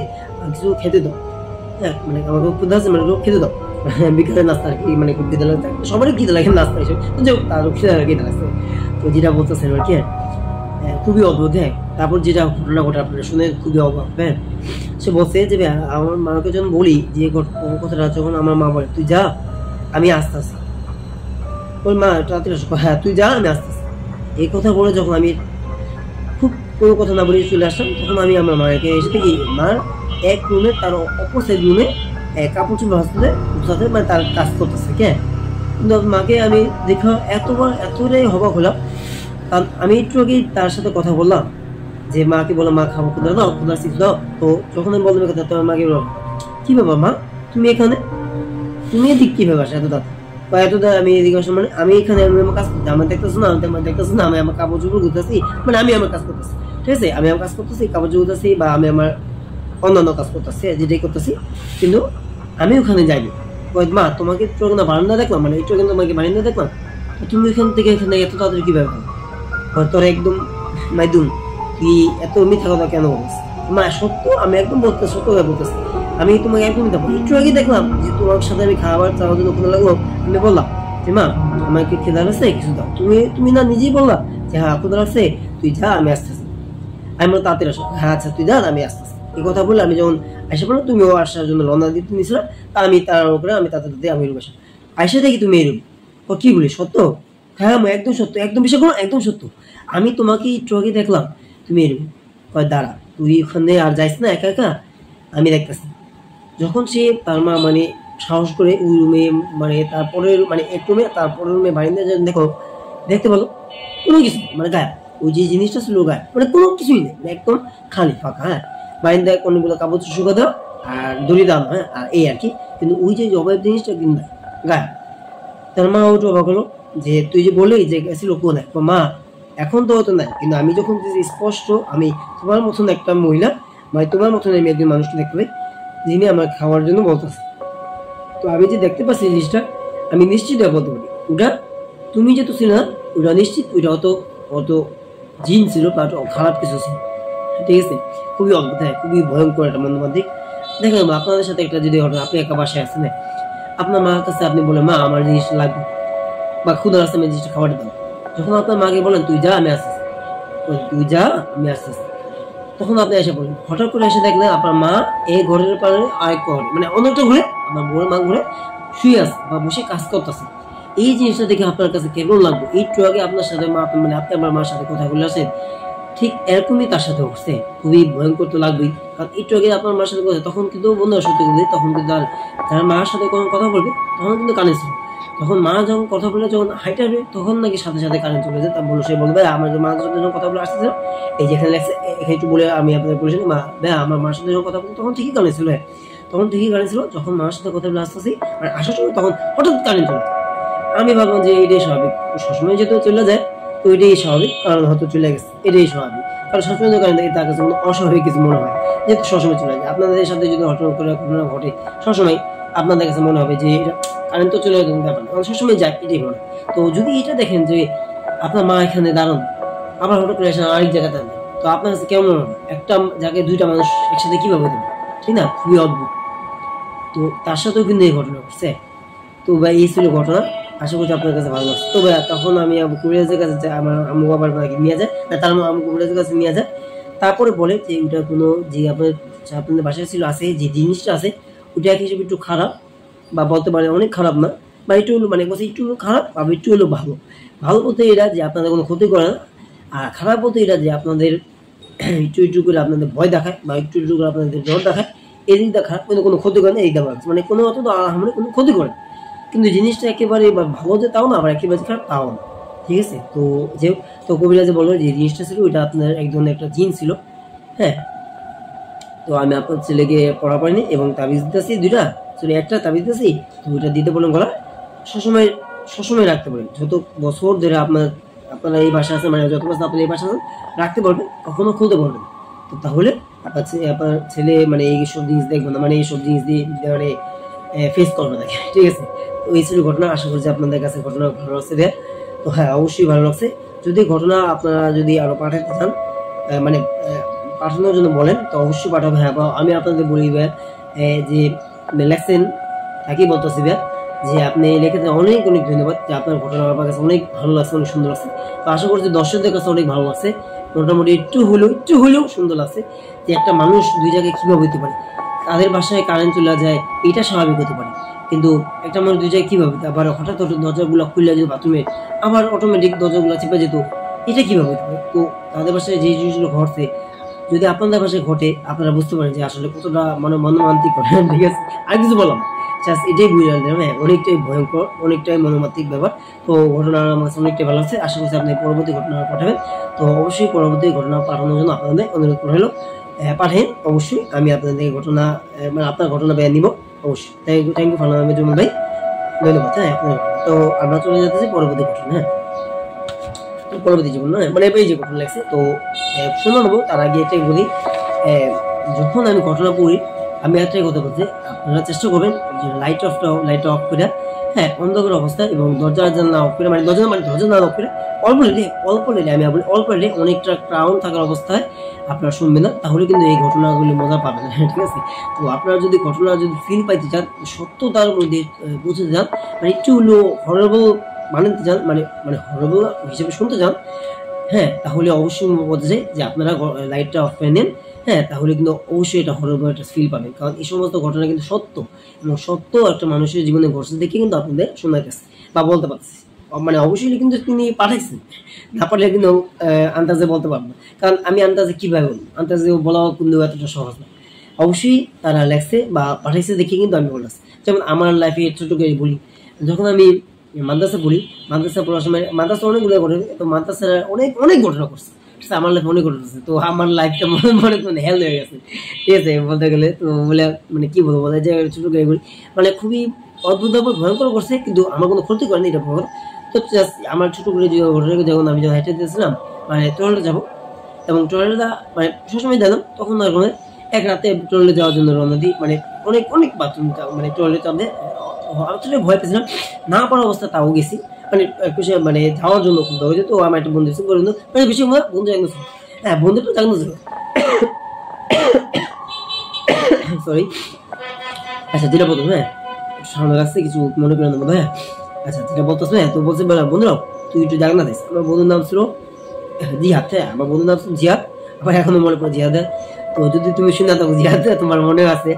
কিছু খেতে দাও। হ্যাঁ মানে আমার খুব ক্ষুধা আছে, মানে খেতে দাও। বিকালে নাস্তা আর কি, মানে খুব খিদে লাগে, সবারই খিদে লাগে নাস্তা হিসেবে, তো তারও খিদে লাগছে। তো যেটা বলতেছেন আর কি খুবই অদ্ভুত। হ্যাঁ তারপর যেটা ঘটনা ঘটে আপনারা শুনে খুবই অবাক। হ্যাঁ সে বলছে যে আমার মাকে যখন বলি যে কথাটা, যখন আমার মা বলে তুই যা আমি আসতে আসি, ওই মা রাত্রে হ্যাঁ তুই যা আমি আসতে আসি, এই কথা বলে যখন আমি খুব কোনো কথা না বলে চলে আসলাম, তখন আমি আমার মাকে এসে দেখি মার এক রুমে তার অপর সাইড রুমে কাপড় চোপড় ভাসতে মানে তার কাজ করতেছে। হ্যাঁ কিন্তু মাকে আমি দেখা এতটাই হবাক হলাম। কারণ আমি একটু আগে তার সাথে কথা বললাম যে মাকে বললাম মা খাবো, ক্ষুদা দাও, ক্ষুদা শিখ দাও। তো যখন আমি বললাম কথা, তোমার মাকে বললাম কি ব্যাপার মা তুমি এখানে, তুমি এদিক কিভাবে আসো এত দাদা বা এত দাদা, আমি এদিকে আসো মানে আমি এখানে আমি আমার কাজ করছি, আমার দেখতেছো না, আমার দেখতেছো না, আমি আমার কাপড় চোপড় গুছাচ্ছি, মানে আমি আমার কাজ করতেছি, ঠিক আছে আমি আমার কাজ করতেছি, কাপড় চোপড় গুছাচ্ছি বা আমি আমার অন্যান্য কাজ করতেছি যেটাই করতেছি, কিন্তু আমি ওখানে যাইনি। মা তোমাকে একটু না বারান্দা দেখলাম, মানে একটু কিন্তু তোমাকে বারান্দা দেখলাম, তুমি ওইখান থেকে এখানে এত তাড়াতাড়ি কিভাবে তোর একদম মাইদুম তুই এত মিথ্যা কথা কেন বলিস। মা সত্য, আমি একদম বলতে সত্য কথা বলতেছি, আমি তোমাকে একদমই দেখো একটু আগে দেখলাম যে তোমার সাথে আমি খাবার চাওয়ার জন্য কোনো লাগলো, আমি বললাম যে মা আমাকে খেতে লাগছে কিছু দাও, তুমি না নিজেই বললা যে হ্যাঁ ক্ষুধা লাগছে তুই যা আমি আসতেছি। আমি বললাম তাড়াতাড়ি আসো, হ্যাঁ আচ্ছা তুই যা আমি আসতেছি। এই কথা বলে আমি যখন আইসা পড়লাম, তুমিও আসার জন্য রওনা দিতে নিয়েছিলাম, তা আমি তার উপরে আমি তাড়াতাড়ি আমি রুম আসা আইসা দেখি তুমি এই রুম। ও কি বলি সত্য? হ্যাঁ একদম সত্য, একদম বিশ্বাস করো একদম সত্য, আমি তোমাকে একটু আগে দেখলাম তুমি এরকম। কয় দাঁড়া তুই ওখানে আর যাইস না একা একা, আমি দেখতেছি। যখন সে তার মা মানে সাহস করে ওই রুমে মানে তারপরে মানে এক রুমে তারপরের রুমে বারিন্দা দেখো দেখতে পেলো কোনো কিছু মানে গায়ে ওই যে জিনিসটা ছিল গায়ে মানে কোনো কিছুই নেই, একদম খালি ফাঁকা। হ্যাঁ বারিন্দায় অনেকগুলো কাপড় শুকা দেওয়া আর দড়ি দাম, হ্যাঁ আর এই আর কি, কিন্তু ওই যে অবয়ব জিনিসটা কিন্তু গায়ে। তার মা ওটা অবাক হলো যে তুই যে বললি যে গেছিল কোথায়, মা এখন তো হতো না, কিন্তু আমি যখন স্পষ্ট আমি তোমার মতন একটা মহিলা মানে তোমার মতন আমি একজন মানুষকে দেখতে পাই যিনি আমার খাওয়ার জন্য বলতেছে, তো আমি যে দেখতে পাচ্ছি জিনিসটা আমি নিশ্চিত বলতে পারি ওটা তুমি যেহেতু ছিল না, ওটা নিশ্চিত ওইটা অত জিন ছিল বা খারাপ কিছু ছিল, ঠিক আছে। খুবই অদ্ভুত, হ্যাঁ খুবই ভয়ঙ্কর একটা মনোমান্তিক। দেখেন আপনাদের সাথে একটা যদি ঘটনা, আপনি একা বাসায় আছেন, আপনার মার কাছে আপনি বলে মা আমার জিনিসটা লাগবে বা ক্ষুধা আসতে আমি জিনিসটা খাবার দিতাম, যখন আপনার মাকে বলেন তুই যা আমি আসতেছি, তুই যা আমি আসতেছি, তখন আপনি এসে পড়লেন, হঠাৎ করে এসে দেখলেন আপনার মা এই ঘরের পারে আরেক ঘরে মানে অন্যটা ঘুরে আপনার বউয়ের মা ঘুরে শুয়ে আছে বা বসে কাজ করতেছে। এই জিনিসটা দেখে আপনার কাছে কেমন লাগবে? একটু আগে আপনার সাথে মা মানে আপনি আমার মার সাথে কথা বলে আসেন, ঠিক এরকমই তার সাথে হচ্ছে, খুবই ভয়ঙ্কর তো লাগবেই। কারণ একটু আগে আপনার মার সাথে কথা, তখন কিন্তু বন্ধুরা সত্যি কিন্তু তখন কিন্তু যারা মার সাথে কোনো কথা বলবে তখন কিন্তু কানে ছিল, তখন মা যখন কথা বলে যখন হাইট আসবে তখন নাকি সাথে সাথে কারেন্ট চলে যায়। তা বলো সে বলবে আমার মার সাথে যখন কথা বলে আসতেছিল এই যেখানে লাগছে এখানে একটু বলে আমি আপনাদের বলেছি মা আমার মার সাথে যখন কথা বলতো তখন ঠিকই কারেন্ট ছিল, তখন ঠিকই কারেন্ট ছিল, যখন মার সাথে কথা বলে আসতেছি মানে আসার সময় তখন হঠাৎ কারেন্ট চলে। আমি ভাবলাম যে এটাই স্বাভাবিক, সবসময় যেহেতু চলে যায় তো এটাই স্বাভাবিক, কারণ হয়তো চলে গেছে এটাই স্বাভাবিক, কারণ সবসময় তো কারেন্ট তার কাছে কোনো অস্বাভাবিক কিছু মনে হয়, যেহেতু সবসময় চলে যায়। আপনাদের সাথে যদি ঘটনা ঘটে সবসময় আপনাদের কাছে মনে হবে যে এটা কারেন্ট তো চলে যাবে ব্যাপার, কারণ সবসময় যায় এটাই মনে। তো যদি এটা দেখেন যে আপনার মা এখানে দাঁড়ান আবার হঠাৎ করে এসে আরেক জায়গায় দাঁড়ান, তো আপনার কাছে কেমন হবে? একটা জায়গায় দুইটা মানুষ একসাথে কিভাবে দেবে, ঠিক না? খুবই অদ্ভুত। তো তার সাথেও কিন্তু এই ঘটনা ঘটছে। তো ভাই এই ছিল ঘটনা, আশা করছি আপনার কাছে ভালো লাগছে। তো ভাই তখন আমি কবিরাজের কাছে আমার আম্মু বাবার নিয়ে যায় না, তার আম্মু কবিরাজের কাছে নিয়ে যায়, তারপরে বলে যে ওটা কোনো যে আপনাদের বাসায় ছিল আছে যে জিনিসটা আছে ওটা এক হিসেবে একটু খারাপ বা বলতে পারে অনেক খারাপ না, বা একটু হলো মানে একটু খারাপ বা একটু হলো ভালো। ভালো বলতে এটা যে আপনাদের কোনো ক্ষতি করে না, আর খারাপ বলতে এটা যে আপনাদের একটু একটু করে আপনাদের ভয় দেখায় বা একটু একটু করে আপনাদের জ্বর দেখায়, এই দিকটা খারাপ, কিন্তু কোনো ক্ষতি করে না এই দেওয়া মানে কোনো অত আমরা কোনো ক্ষতি করে, কিন্তু জিনিসটা একেবারে ভালো যে তাও না আবার একেবারে খারাপ তাও না, ঠিক আছে। তো যে তো কবিরাজে বললো যে জিনিসটা ছিল ওইটা আপনার এক ধরনের একটা জিন ছিল। হ্যাঁ তো আমি আপনার ছেলেকে পড়া পাইনি এবং তাবিজ দিতেছি দুইটা, সরি একটা তাবিজ দিতেছি, তো ওইটা দিতে বললাম গলা সবসময় রাখতে পারেন, যত বছর ধরে আপনার আপনারা এই বাসা আছে মানে যত বছর আপনারা এই বাসা রাখতে পারবেন, কখনো খুলতে পারবেন। তো তাহলে আপনার ছেলে মানে এইসব জিনিস দেখবেন না, মানে এইসব জিনিস দিয়ে মানে ফেস করবে না, ঠিক আছে। তো এই ছিল ঘটনা। আশা করছি আপনাদের কাছে ঘটনা ভালো লাগছে ভাইয়া। তো হ্যাঁ, অবশ্যই ভালো লাগছে। যদি ঘটনা আপনারা যদি আরো পাঠাতে চান, মানে পাঠানোর জন্য বলেন, তো অবশ্যই পাঠাবো। হ্যাঁ, আমি আপনাদের বলি ভাইয়া যে লেখছেন তাকেই বলতেছি ভাইয়া যে আপনি লিখেছেন, অনেক অনেক ধন্যবাদ যে আপনার ঘটনা আমার কাছে অনেক ভালো লাগছে, অনেক সুন্দর লাগছে। তো আশা করছি দর্শকদের কাছে অনেক ভালো লাগছে, মোটামুটি একটু হলেও সুন্দর লাগছে যে একটা মানুষ দুই জায়গায় কিভাবে হইতে পারে। তাদের বাসায় কারেন্ট চলে যায়, এটা স্বাভাবিক হতে পারে, কিন্তু একটা মানুষ দুই জায়গায় কিভাবে, আবার হঠাৎ দরজাগুলো খুলে যেত বাথরুমের, আবার অটোমেটিক দরজাগুলো চেপে যেত, এটা কিভাবে হতে পারে। তো তাদের বাসায় যে জিনিসগুলো ঘটছে যদি আপনাদের বাসায় ঘটে, আপনারা বুঝতে পারেন যে আসলে কতটা মানে মনোমান্তিক করে, ঠিক আছে। আর কিছু বললাম এটাই বুঝলাম, হ্যাঁ, অনেকটাই ভয়ঙ্কর, অনেকটাই মনোমান্তিক ব্যাপার। তো ঘটনা আমার কাছে অনেকটাই ভালো লাগছে। আশা করছি আপনি পরবর্তী ঘটনা পাঠাবেন। তো অবশ্যই পরবর্তী ঘটনা পাঠানোর জন্য আপনাদের অনুরোধ করা হলো, পাঠেন অবশ্যই। আমি আপনাদের ঘটনা মানে আপনার ঘটনা বের নিব অবশ্যই। থ্যাংক ইউ ফারহান আহমেদ জুমন ভাই, ধন্যবাদ। হ্যাঁ, আপনার তো আমরা চলে যেতেছি পরবর্তী ঘটনা। হ্যাঁ, পরবর্তী জীবন না মানে এই যে ঘটনা লাগছে, তো শুনে নেবো। তার আগে এটাই বলি, যখন আমি ঘটনা পড়ি আমি একটাই কথা বলছি, আপনারা চেষ্টা করবেন যে লাইট অফ করে, হ্যাঁ, অন্ধকার অবস্থা এবং দরজা না অফ করে, মানে দরজা না অফ করে অল্প লেটে আমি অল্প লেটে অনেকটা ক্রাউন থাকার অবস্থায় আপনারা শুনবেন না, তাহলে কিন্তু এই ঘটনাগুলি মজা পাবেন, ঠিক আছে। তো আপনারা যদি ঘটনা যদি ফিল পাইতে চান, সত্যতার মধ্যে পৌঁছতে চান, মানে একটু হলো হরেবল মানতে চান, মানে হরেবল হিসেবে শুনতে চান, হ্যাঁ, তাহলে অবশ্যই বলতে চাই যে আপনারা লাইটটা অফ করে নেন। হ্যাঁ, তাহলে কিন্তু অবশ্যই এটা হরর একটা ফিল পাবেন, কারণ এই সমস্ত ঘটনা কিন্তু সত্য এবং সত্য একটা মানুষের জীবনে ঘটছে দেখে কিন্তু আপনাদের শোনাইতেছে বা বলতে পারছি। মানে অবশ্যই কিন্তু তিনি পাঠাইছেন, না পারলে কিন্তু আন্দাজে বলতে পারবো না, কারণ আমি আন্দাজে কিভাবে বলবো, আন্দাজে বলাও কিন্তু এতটা সহজ না। অবশ্যই তারা লেখছে বা পাঠাইছে দেখে কিন্তু আমি বলছি। যেমন আমার লাইফে ছোট করে বলি, যখন আমি মাদ্রাসা পড়ি, মাদ্রাসা পড়ার সময় মাদ্রাসা অনেকগুলো ঘটনা, তো মাদ্রাসার অনেক ঘটনা করছে, ঠিক আছে। আমার লাইফে অনেক ঘটনা করছে, তো আমার লাইফটা মানে হেল হয়ে গেছে, ঠিক আছে বলতে গেলে। তো বলে মানে কি বলবো, বলে যে ছোট করে বলি, মানে খুবই অদ্ভুত ভয়ঙ্কর করছে, কিন্তু আমার কোনো ক্ষতি করেনি এটা ভয়ঙ্কর। তো আমার ছোট করে যে ঘটনা, যখন আমি যখন হেঁটে দিয়েছিলাম মানে টয়লেটে যাবো, এবং টয়লেটটা মানে সবসময় দিলাম, তখন আর কোনো এক রাতে টয়লেটে যাওয়ার জন্য রওনা দিই, মানে অনেক বাথরুম মানে টয়লেট আমাদের, আমি ভয় পেয়েছিলাম, না পারার অবস্থা তাও গেছি, মানে মানে যাওয়ার জন্য খুব হয়েছে। তো আমার একটা বন্ধু বন্ধু মানে বেশি বন্ধু জাগনো ছিল, হ্যাঁ বন্ধুটা জাগনো ছিল, সরি। আচ্ছা, যেটা বলতো, হ্যাঁ সামনে রাখছে কিছু মনে করেন না, হ্যাঁ। আচ্ছা, যেটা বলতেছ, হ্যাঁ, তো বলছে বন্ধুরাও তুই একটু জাগনা দিস। আমার বন্ধুর নাম ছিল জিহাদ, হ্যাঁ, আমার বন্ধুর নাম ছিল জিহাদ, আবার এখনো মনে পড়ে জিহাদ। তো যদি তুমি শুনে থাকো জিহাদ, তোমার মনে আছে,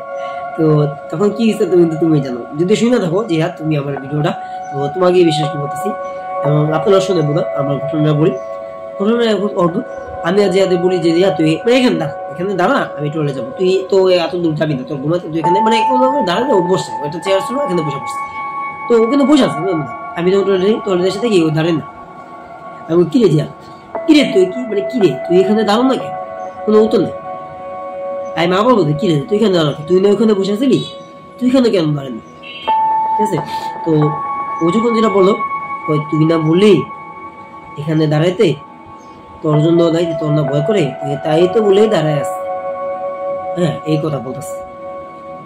তো তখন কি হচ্ছে তুমি জানো, যদি শুনে থাকো জিহাদ তুমি আমার ভিডিওটা, তো তোমাকে বিশেষ করে বলতেছি, এবং আপনারা শুনে বোধ আমার ঘটনা বলি। ঘটনা খুব অদ্ভুত। আমি আর জিহাদে বলি যে জিহাদ তুই এখানে দাঁড়া, আমি টয়লেটে যাবো, তুই তো এত দূর যাবি না, তোর ঘুমাতে তুই এখানে, মানে দাঁড়ালে ও বসছে, একটা চেয়ার ছিল এখানে বসে পড়ছে, তো ও কিন্তু বসে আছে, আমি যখন টয়লেটের সাথে গিয়ে ও দাঁড়ান না, আমি কিরে জিহাদ, কিরে তুই কি মানে কিরে তুই এখানে দাঁড়ান না কেন, কোনো উত্তর নেই। আমি আবার বলতে কিরে তুই এখানে দাঁড়ানো, তুই না ওখানে বসে আসলি, তুই এখানে কেন দাঁড়ানি, ঠিক আছে। তো ও যখন যেটা বললো, তুই না বললি এখানে দাঁড়াইতে, তোর জন্য দায়িত্ব, তোর না ভয় করে, তাই তো বলেই দাঁড়ায় আছে, হ্যাঁ এই কথা বলতেছে,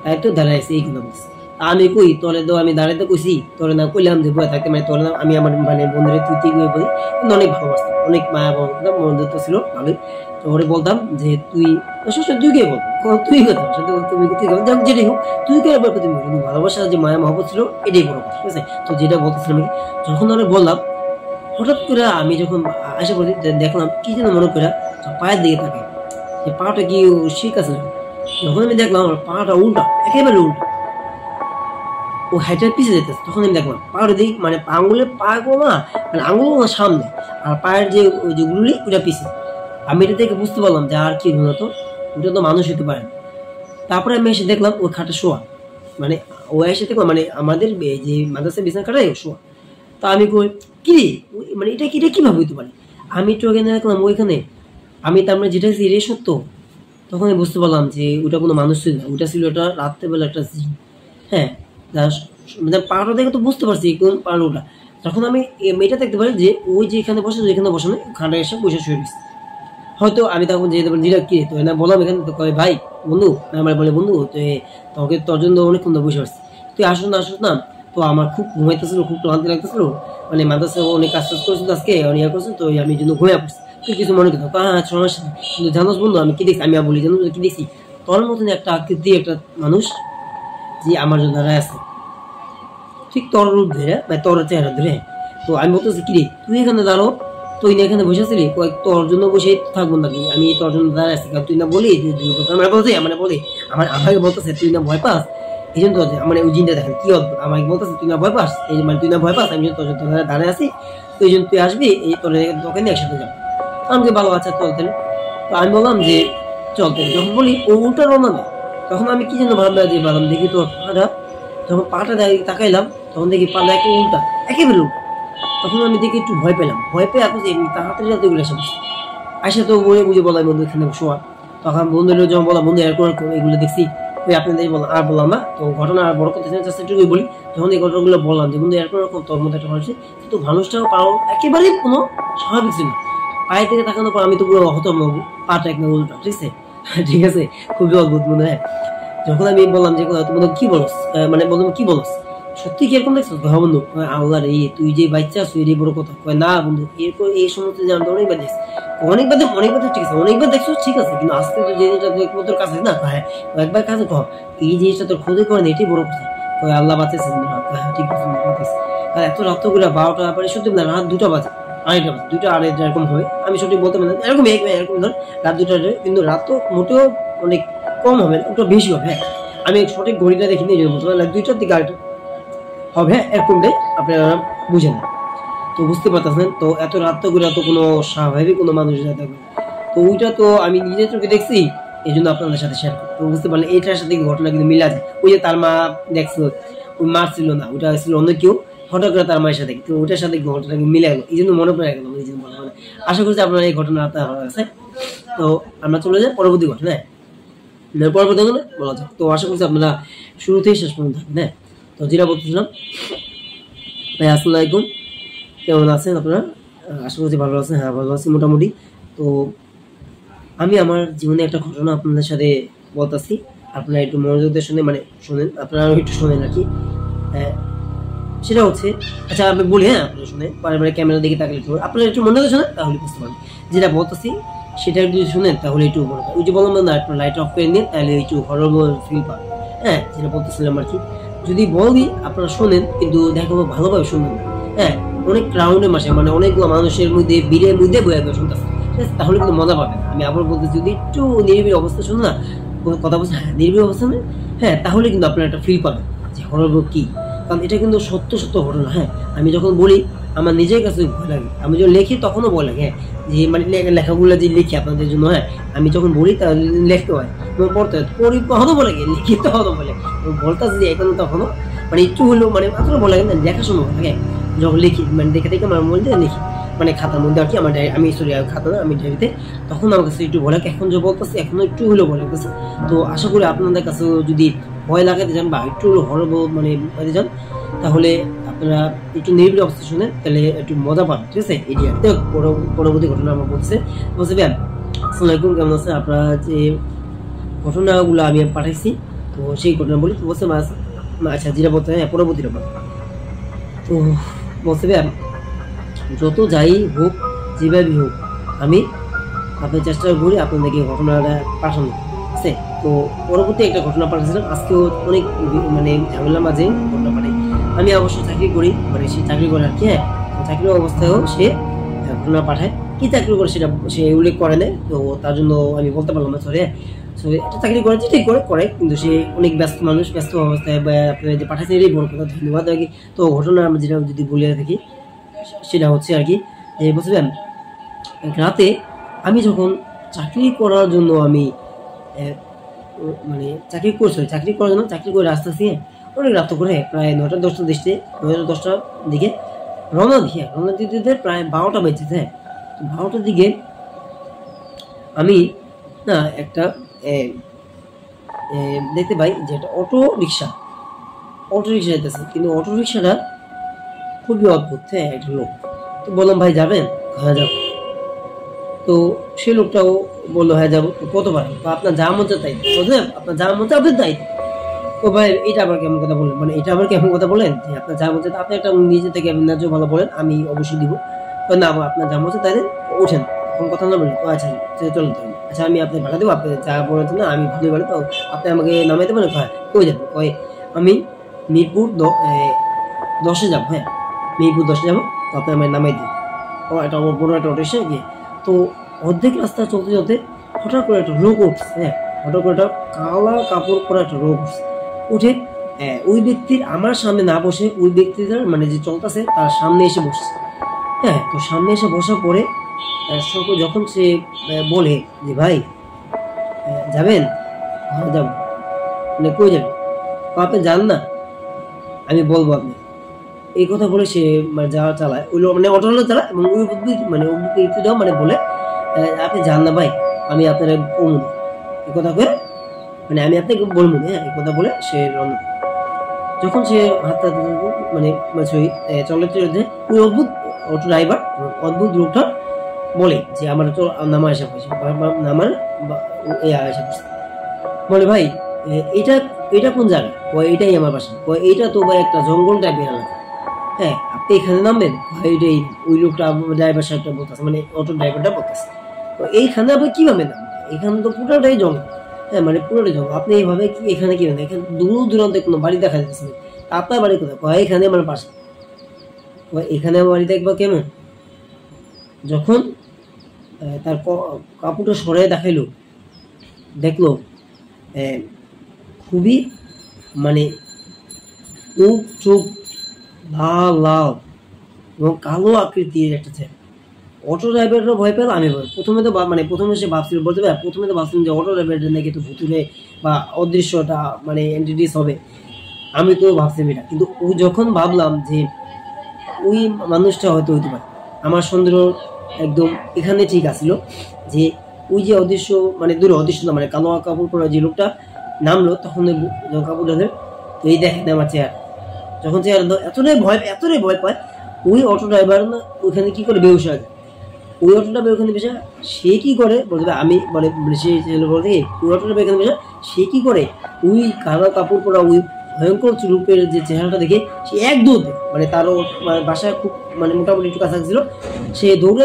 তাই তো দাঁড়ায় আছে এই কথা বলতেছে। আমি কই তোরে তো আমি দাঁড়াইতে কইছি, তোরে না কইলাম যে ভয় থাকতে, মানে তোরে না আমি আমার মানে বন্ধুরে তুই বলি, কিন্তু অনেক ভালোবাসতাম, অনেক মায়া বন্ধুত্ব ছিল ভালোই। তো ওরে বলতাম যে তুই তুই কে বল, তুই কথা তুমি যেটাই হোক, তুই কে বল, তুমি ভালোবাসা যে মায়া মহব্বত ছিল এটাই বড় কথা, ঠিক আছে। তো যেটা বলতেছিলাম, যখন ওরে বললাম, হঠাৎ করে আমি যখন আসে পড়ি দেখলাম কি যেন মনে করে পায়ের দিকে থাকে, যে পাটা কি শিক আছে, যখন আমি দেখলাম আমার পাটা উল্টা, একেবারে উল্টা, ও হেঁটের পিছিয়ে যেতেছে, তখন আমি দেখলাম পায়ের দিক মানে আঙুলের পাগুলো না, মানে আঙুল না সামনে, আর পায়ের যে ওই যে গুলি ওটা পিছিয়ে। আমি এটা দেখে বুঝতে পারলাম যে আর কি উন্নত, ওটা তো মানুষ হতে পারে না। তারপরে আমি এসে দেখলাম ওই খাটে শোয়া, মানে ও এসে দেখলাম মানে আমাদের যে মাদ্রাসার বিছানা খাটাই শোয়া। তা আমি কই কি মানে এটা কিভাবে হইতে পারে, আমি একটু ওখানে দেখলাম ওইখানে, আমি তার মানে যেটা রে সত্য, তখন আমি বুঝতে পারলাম যে ওটা কোনো মানুষ ছিল না, ওটা ছিল একটা রাত্রেবেলা একটা জিন, হ্যাঁ। মানে পাহাড়টা দেখে তো বুঝতে পারছি কোন পাহাড় ওটা, তখন আমি মেয়েটা দেখতে পারি যে ওই যে এখানে বসে যেখানে বসানো খানটা এসে বসে শুয়ে রয়েছে। হয়তো আমি তখন যেতে পারি যেটা কি তো না বললাম এখানে তো কয় ভাই বন্ধু আমার বলে বন্ধু তোকে তোর জন্য অনেকক্ষণ বসে আসছি, তুই আসুন না আসুন না। তো আমার খুব ঘুমাইতেছিল, খুব ক্লান্তি লাগতেছিল, মানে মাদ্রাসায় অনেক কাজ টাজ করছিল আজকে ইয়া করছে, তো আমি জন্য ঘুমিয়ে পড়ছি। তুই কিছু মনে করতো হ্যাঁ সমস্যা নেই, কিন্তু জানোস বন্ধু আমি কি দেখছি, আমি বলি জানো কি দেখছি, তোর মতন একটা আকৃতি একটা মানুষ যে আমার জন্য দাঁড়ায় আছে, ঠিক তোর রূপ ধরে বা তোর চেহারা ধরে। তো আমি বলতেছি কি রে তুই এখানে দাঁড়ো, তুই না এখানে বসেছিলি, তোর জন্য বসে থাকবো নাকি, আমি তোর জন্য দাঁড়ায় আছি, তুই না বলি আমরা বলছি মানে বলি আমাকে বলতেছে তুই না ভয় পাস, এই জন্য তো মানে ওই জিনটা দেখেন কি অদ্ভুত, আমাকে বলতেছে তুই না ভয় পাস, এই মানে তুই না ভয় পাস, আমি তোর জন্য দাঁড়ায় আছি, তো এই জন্য তুই আসবি, এই তোর তোকে নিয়ে একসাথে যাবো। আমাকে ভালো আচ্ছা চল তাহলে। তো আমি বললাম যে চল তাহলে, যখন বলি ও উল্টা রওনা দেয়, তখন আমি কি জন্য ভাবলাম যে ভাবলাম দেখি তোর পাটা, যখন পাটা তাকাইলাম তখন দেখি পাটা একেবারে উল্টা, একেবারে উল্টা। তখন আমি দেখি একটু ভয় পেলাম, ভয় পেয়ে আপনি তাড়াতাড়ি যাতে এগুলো এসে বসে আসে, তো বলে বুঝে বলাই বন্ধু এখানে শোয়া। তখন বন্ধুরা যখন বললাম বন্ধু এরকম এগুলো দেখছি, ওই আপনাদের বললাম আর বললাম না, তো ঘটনা আর বড় করতে জাস্ট একটুকুই বলি। যখন এই ঘটনাগুলো বললাম যে বন্ধু এরকম এরকম তোর মধ্যে একটা মানুষ, কিন্তু মানুষটাও পাও একেবারেই কোনো স্বাভাবিক ছিল না। পায়ে থেকে তাকানোর পর আমি তো পুরো হতম, পাটা একদম উল্টা, ঠিক আছে ঠিক আছে, খুবই অদ্ভুত মনে হয়। যখন আমি বললাম যে তুমি কি বলস, মানে বললাম কি বলস, সত্যি কি এরকম দেখছো? হ্যাঁ বন্ধু। আল্লাহ রে তুই যে বাচ্চা আছো এরই বড় কথা। না বন্ধু এরপর এই সমস্ত যে আমি অনেকবার দেখছি, অনেকবার ঠিক আছে, অনেকবার দেখছো ঠিক আছে, কিন্তু আজকে তো যে জিনিসটা তোর কাছে না, হ্যাঁ একবার কাছে কহ এই জিনিসটা তোর খোঁজে করেন, এটাই বড় কথা। আল্লাহ বাঁচাইছেন, হ্যাঁ ঠিক আছে আর এত রাত করে 12টা পরে সত্যি না, রাত 2টা বাজে, আড়াইটা বাজে, 2টা আড়াইটা এরকম হবে, আমি সত্যি বলতে পারি এরকম এরকম ধর রাত 2টা, কিন্তু রাত তো মোটেও অনেক কম হবে না, ওটা বেশি হবে। হ্যাঁ আমি সঠিক ঘড়িটা দেখিনি, এই জন্য বলতে পারলাম 2টার দিকে আড়াইটা হবে এরকমটাই আপনারা বুঝে না। তো বুঝতে পারতেছেন তো এত রাত করে তো কোনো স্বাভাবিক কোনো মানুষ না থাকবে, তো ওইটা তো আমি নিজের চোখে দেখছি, এই জন্য আপনাদের সাথে শেয়ার করি। তো বুঝতে পারলেন এটার সাথে ঘটনা কিন্তু মিলা যায়। ওই যে তার মা দেখছিল, ওই মা ছিল না, ওটা ছিল অন্য কেউ, হঠাৎ করে তার মায়ের সাথে, তো ওটার সাথে ঘটনা মিলে গেলো, এই জন্য মনে পড়ে গেল। এই জন্য আশা করছি আপনার এই ঘটনা ভালো আছে। তো আমরা চলে যাই পরবর্তী ঘটনা, পরবর্তী ঘটনা বলা যাক। তো আশা করছি আপনারা শুরুতেই শেষ পর্যন্ত থাকবেন। হ্যাঁ তো যেটা বলতেছিলাম ভাই আসসালামু আলাইকুম, কেমন আছেন আপনারা? আশা করছি ভালো আছেন। হ্যাঁ ভালো আছি মোটামুটি। তো আমি আমার জীবনে একটা ঘটনা আপনাদের সাথে বলতেছি, আপনারা একটু মনোযোগ দিয়ে শুনে মানে শোনেন, আপনারা একটু শোনেন আর কি। সেটা হচ্ছে, আচ্ছা আমি বলি, হ্যাঁ আপনারা শুনে বারে ক্যামেরা দিকে তাকালে আপনারা একটু মনোযোগ শোনেন, তাহলে বুঝতে পারবেন যেটা বলতেছি সেটা যদি শুনেন তাহলে একটু মনে হয়, ওই যে বললাম না একটু লাইট অফ করে নিন, তাহলে একটু হরর ফিল পাবেন। হ্যাঁ যেটা বলতেছিলাম আর কি, যদি বলি আপনারা শোনেন কিন্তু দেখাবো ভালোভাবে শুনবেন না। হ্যাঁ অনেক ক্রাউডের মাসে মানে অনেকগুলো মানুষের মধ্যে ভিড়ের মধ্যে বয়ে শুনতেছে, ঠিক আছে, তাহলে কিন্তু মজা পাবেন। আমি আবার বলতেছি যদি একটু নিরিবিলি অবস্থা শুনুন না, কথা বলছেন, হ্যাঁ নিরিবিলি অবস্থা নেই, হ্যাঁ তাহলে কিন্তু আপনারা একটা ফিল পাবেন যে হরর কি, কারণ এটা কিন্তু সত্য সত্য ঘটনা। হ্যাঁ আমি যখন বলি আমার নিজের কাছে ভয় লাগে, আমি যখন লিখি তখনও ভয় লাগে। হ্যাঁ যে মানে লেখাগুলো যে লিখি আপনাদের জন্য, হ্যাঁ আমি যখন বলি তাহলে লিখতে হয়, পড়তে হয়, পড়ি হতো বলে গিয়ে লিখিতে হতো বলে বলতেছে যে এখন তখনও মানে একটু হলেও মানে এতটা বলে লাগে না, লেখার সময় থাকে যখন লিখি মানে দেখে দেখে আমার মধ্যে লিখি মানে খাতার মধ্যে আর কি, আমার আমি সরি খাতা না আমি ডায়েরিতে, তখন আমার কাছে একটু ভয় লাগে। এখন যে বলতেছি এখনো একটু হলেও ভয় লাগতেছে। তো আশা করি আপনাদের কাছে যদি ভয় লাগাতে যান বা একটু হরর মানে যান, তাহলে আপনারা একটু নিরিবিলি অবস্থা শুনে তাহলে একটু মজা পাবেন, ঠিক আছে। এটি পরবর্তী ঘটনা আমার বলছে ব্যায়াম। আসসালামু আলাইকুম, কেমন আছেন আপনারা? যে ঘটনাগুলো আমি পাঠাইছি তো সেই ঘটনা বলি। তো বলছে আচ্ছা যেটা বলতে হয় পরবর্তীটা বল। তো বলছে ব্যায়াম যত যাই হোক যেভাবেই হোক আমি আপনার চেষ্টা করি আপনাদেরকে ঘটনাটা পাঠানো, ঠিক আছে। তো পরবর্তী একটা ঘটনা পাঠাচ্ছিলাম আজকেও অনেক মানে ঝামেলার মাঝে ঘটনা পাঠাই। আমি অবশ্য চাকরি করি, মানে সে চাকরি করে আর কি। হ্যাঁ চাকরি অবস্থায়ও সে ঘটনা পাঠায়, কি চাকরি করে সেটা সে উল্লেখ করে নেয়, তো তার জন্য আমি বলতে পারলাম না সরি। একটা চাকরি করে যেটাই করে কিন্তু সে অনেক ব্যস্ত মানুষ, ব্যস্ত অবস্থায় আপনার যে পাঠাচ্ছেন এটাই বড় কথা, ধন্যবাদ আর কি। তো ঘটনা আমরা যেটা যদি বলে থাকি সেটা হচ্ছে আর কি যে বুঝলেন রাতে আমি যখন চাকরি করার জন্য আমি মানে চাকরি করার জন্য চাকরি করে আসতেছি, অনেক রাত করে প্রায় 9টা 10টার দিকে 9টা 10টার দিকে রওনা দিতে প্রায় 12টা বেজেছে। হ্যাঁ 12টার দিকে আমি না একটা দেখতে পাই যে একটা অটো রিক্সা যেতেছে, কিন্তু অটো রিক্সাটা খুবই অদ্ভুত, হ্যাঁ একটা লোক। তো বললাম ভাই যাবেন? হ্যাঁ যাবো। তো সে লোকটাও বললো হ্যাঁ যাবো। তো কতবার? তো আপনার যা মন চায় তাই, বুঝলেন? আপনার যা মন চায় আপনি তাই। ও ভাই এটা আবার কেমন কথা বললেন, মানে এটা আবার কেমন কথা বলেন যে আপনার যা মন চায় আপনি একটা নিজে থেকে ন্যায্য ভালো বলেন, আমি অবশ্যই দিব। তো না আপনার যা মন চায় তাই দেন, ওঠেন, এখন কথা না বলি। তো আচ্ছা চলুন তাহলে, আচ্ছা আমি আপনি ভাড়া দেবো, আপনি যা বলেছেন না আমি ভালোই বলে, তো আপনি আমাকে নামাই দেবেন? হ্যাঁ। কই যাবেন? কই আমি মিরপুর 10-এ যাবো। হ্যাঁ মিরপুর 10-এ যাবো, তো আপনি আমায় নামাই দিন। ও একটা বড় একটা অটো এসে গিয়ে, তো অর্ধেক রাস্তা চলতে চলতে হঠাৎ করে একটা লোক উঠছে। হ্যাঁ হঠাৎ করে একটা কালা কাপড় পরা একটা লোক উঠছে। উঠে ওই ব্যক্তির আমার সামনে না বসে ওই ব্যক্তিটার মানে যে চলতেছে তার সামনে এসে বসছে। হ্যাঁ তো সামনে এসে বসার পরে যখন সে বলে যে ভাই যাবেন? হ্যাঁ যাবো। মানে কই যাবেন? আপনি যান না, আমি বলবো আপনি। এই কথা বলে সে মানে যাওয়া চালায়, ওই মানে অটোগুলো চালায় এবং ওই মানে মানে বলে আপনি যান না ভাই, আমি আপনার বলবো না। এই কথা করে মানে আমি আপনাকে বলবো না, এই কথা বলে সে রওনা। যখন সে হাতে মানে চলতে চলতে ওই অদ্ভুত অটো ড্রাইভার অদ্ভুত লোকটা বলে যে আমার তো নামা আসা পয়সা নামার আসা পয়সা বলে ভাই এটা এটা কোন জায়গা? এটাই আমার বাসা। এইটা তো ভাই একটা জঙ্গল টাইপের এলাকা। হ্যাঁ আপনি এখানে নামবেন? এইটাই ওই লোকটা ড্রাইভার সাহেবটা বলতেছে, মানে অটো ড্রাইভারটা বলতেছে। তো এইখানে আপনি কিভাবে নামবেন? এখানে তো পুরোটাই জঙ্গল। হ্যাঁ মানে পুরোটাই জঙ্গল, আপনি এইভাবে কি এখানে কি এখানে দূর দূরান্তে কোনো বাড়ি দেখা যাচ্ছে না। আপনার বাড়ি কোথায়? এখানে আমার বাসা। এখানে আমার বাড়ি দেখবো কেমন? যখন তার কাপড়টা সরাই দেখাইলো, দেখলো খুবই মানে মুখ চোখ লাল লাল এবং কালো আকৃতির একটা ছেলে। অটো ড্রাইভাররা ভয় পেল, আমি ভয়। প্রথমে সে ভাবছিল, বলতে পারে প্রথমে তো ভাবছিলাম যে অটো ড্রাইভারটা নাকি একটু ভুতুরে বা অদৃশ্যটা মানে এন্টিটিস হবে, আমি তো ভাবছিলাম এটা। কিন্তু ওই যখন ভাবলাম যে ওই মানুষটা হয়তো হইতে পারে, আমার সন্দেহ একদম এখানে ঠিক আসছিল যে ওই যে অদৃশ্য মানে দূরে অদৃশ্য না মানে কালো কাপড় পরা যে লোকটা নামলো, তখন কাপড়টা তো এই দেখেন আমার চেহারা। যখন চেহারা এতটাই ভয় পায়, ওই অটো ড্রাইভার না ওইখানে কি করে বেহুশ হয়ে যায়। ওই অটো ড্রাইভার ওখানে বেশা সে কি করে বলতে আমি বলে সে বলতে ওই অটো ড্রাইভার এখানে বেশা সে কি করে ওই কালো কাপড় পরা ওই ভয়ঙ্কর রূপের যে চেহারাটা দেখে সে এক দৌড় দেয়, মানে তারও বাসায় খুব মানে মোটামুটি একটু কাছাকাছি ছিল। সে দৌড়ে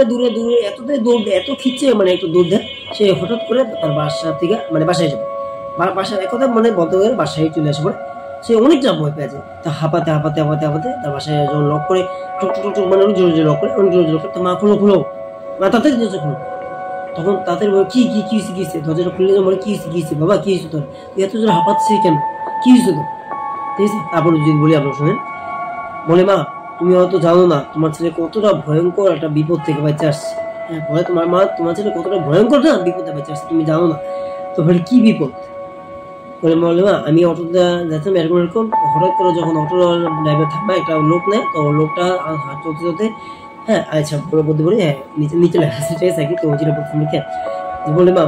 এতটাই দৌড় দেয়, এত খিচ্ছে মানে একটু দৌড় দেয়, সে হঠাৎ করে তার বাসা থেকে মানে বাসায় যাবে, বাসায় এক কথা মানে বলতে গেলে বাসায় চলে আসে পরে। সে অনেকটা ভয় পেয়ে যায়, তা হাঁপাতে তার বাসায় যখন লক করে টুক মানে অনেক জোরে লক করে তো মা খুলো মা তাড়াতাড়ি দরজা খুলো। তখন তাদের বলে কি হয়েছে দরজাটা খুলে বলে কি হয়েছে বাবা, কি হয়েছে তোর? তুই এত জোরে হাঁপাচ্ছিস কেন? কি হয়েছে তোর? ঠিক আছে তারপর যদি বলি আপনার শোনেন। বলে মা তুমি হয়তো জানো না তোমার ছেলে কতটা ভয়ঙ্কর একটা বিপদ থেকে বেঁচে আসছে। হ্যাঁ বলে তোমার ছেলে কতটা ভয়ঙ্কর না বিপদে বেঁচে আসছে, তুমি জানো না। তো বলে কি বিপদ? বলে মা আমি অটোতে যাচ্ছিলাম এরকম হঠাৎ করে যখন অটো ড্রাইভার থাকবে একটা লোক নেয়, তো লোকটা হাত চলতে হ্যাঁ আচ্ছা বলতে বলি হ্যাঁ নিচে লেখা আছে ঠিক আছে তো ওইটা প্রথম লিখে বলে মা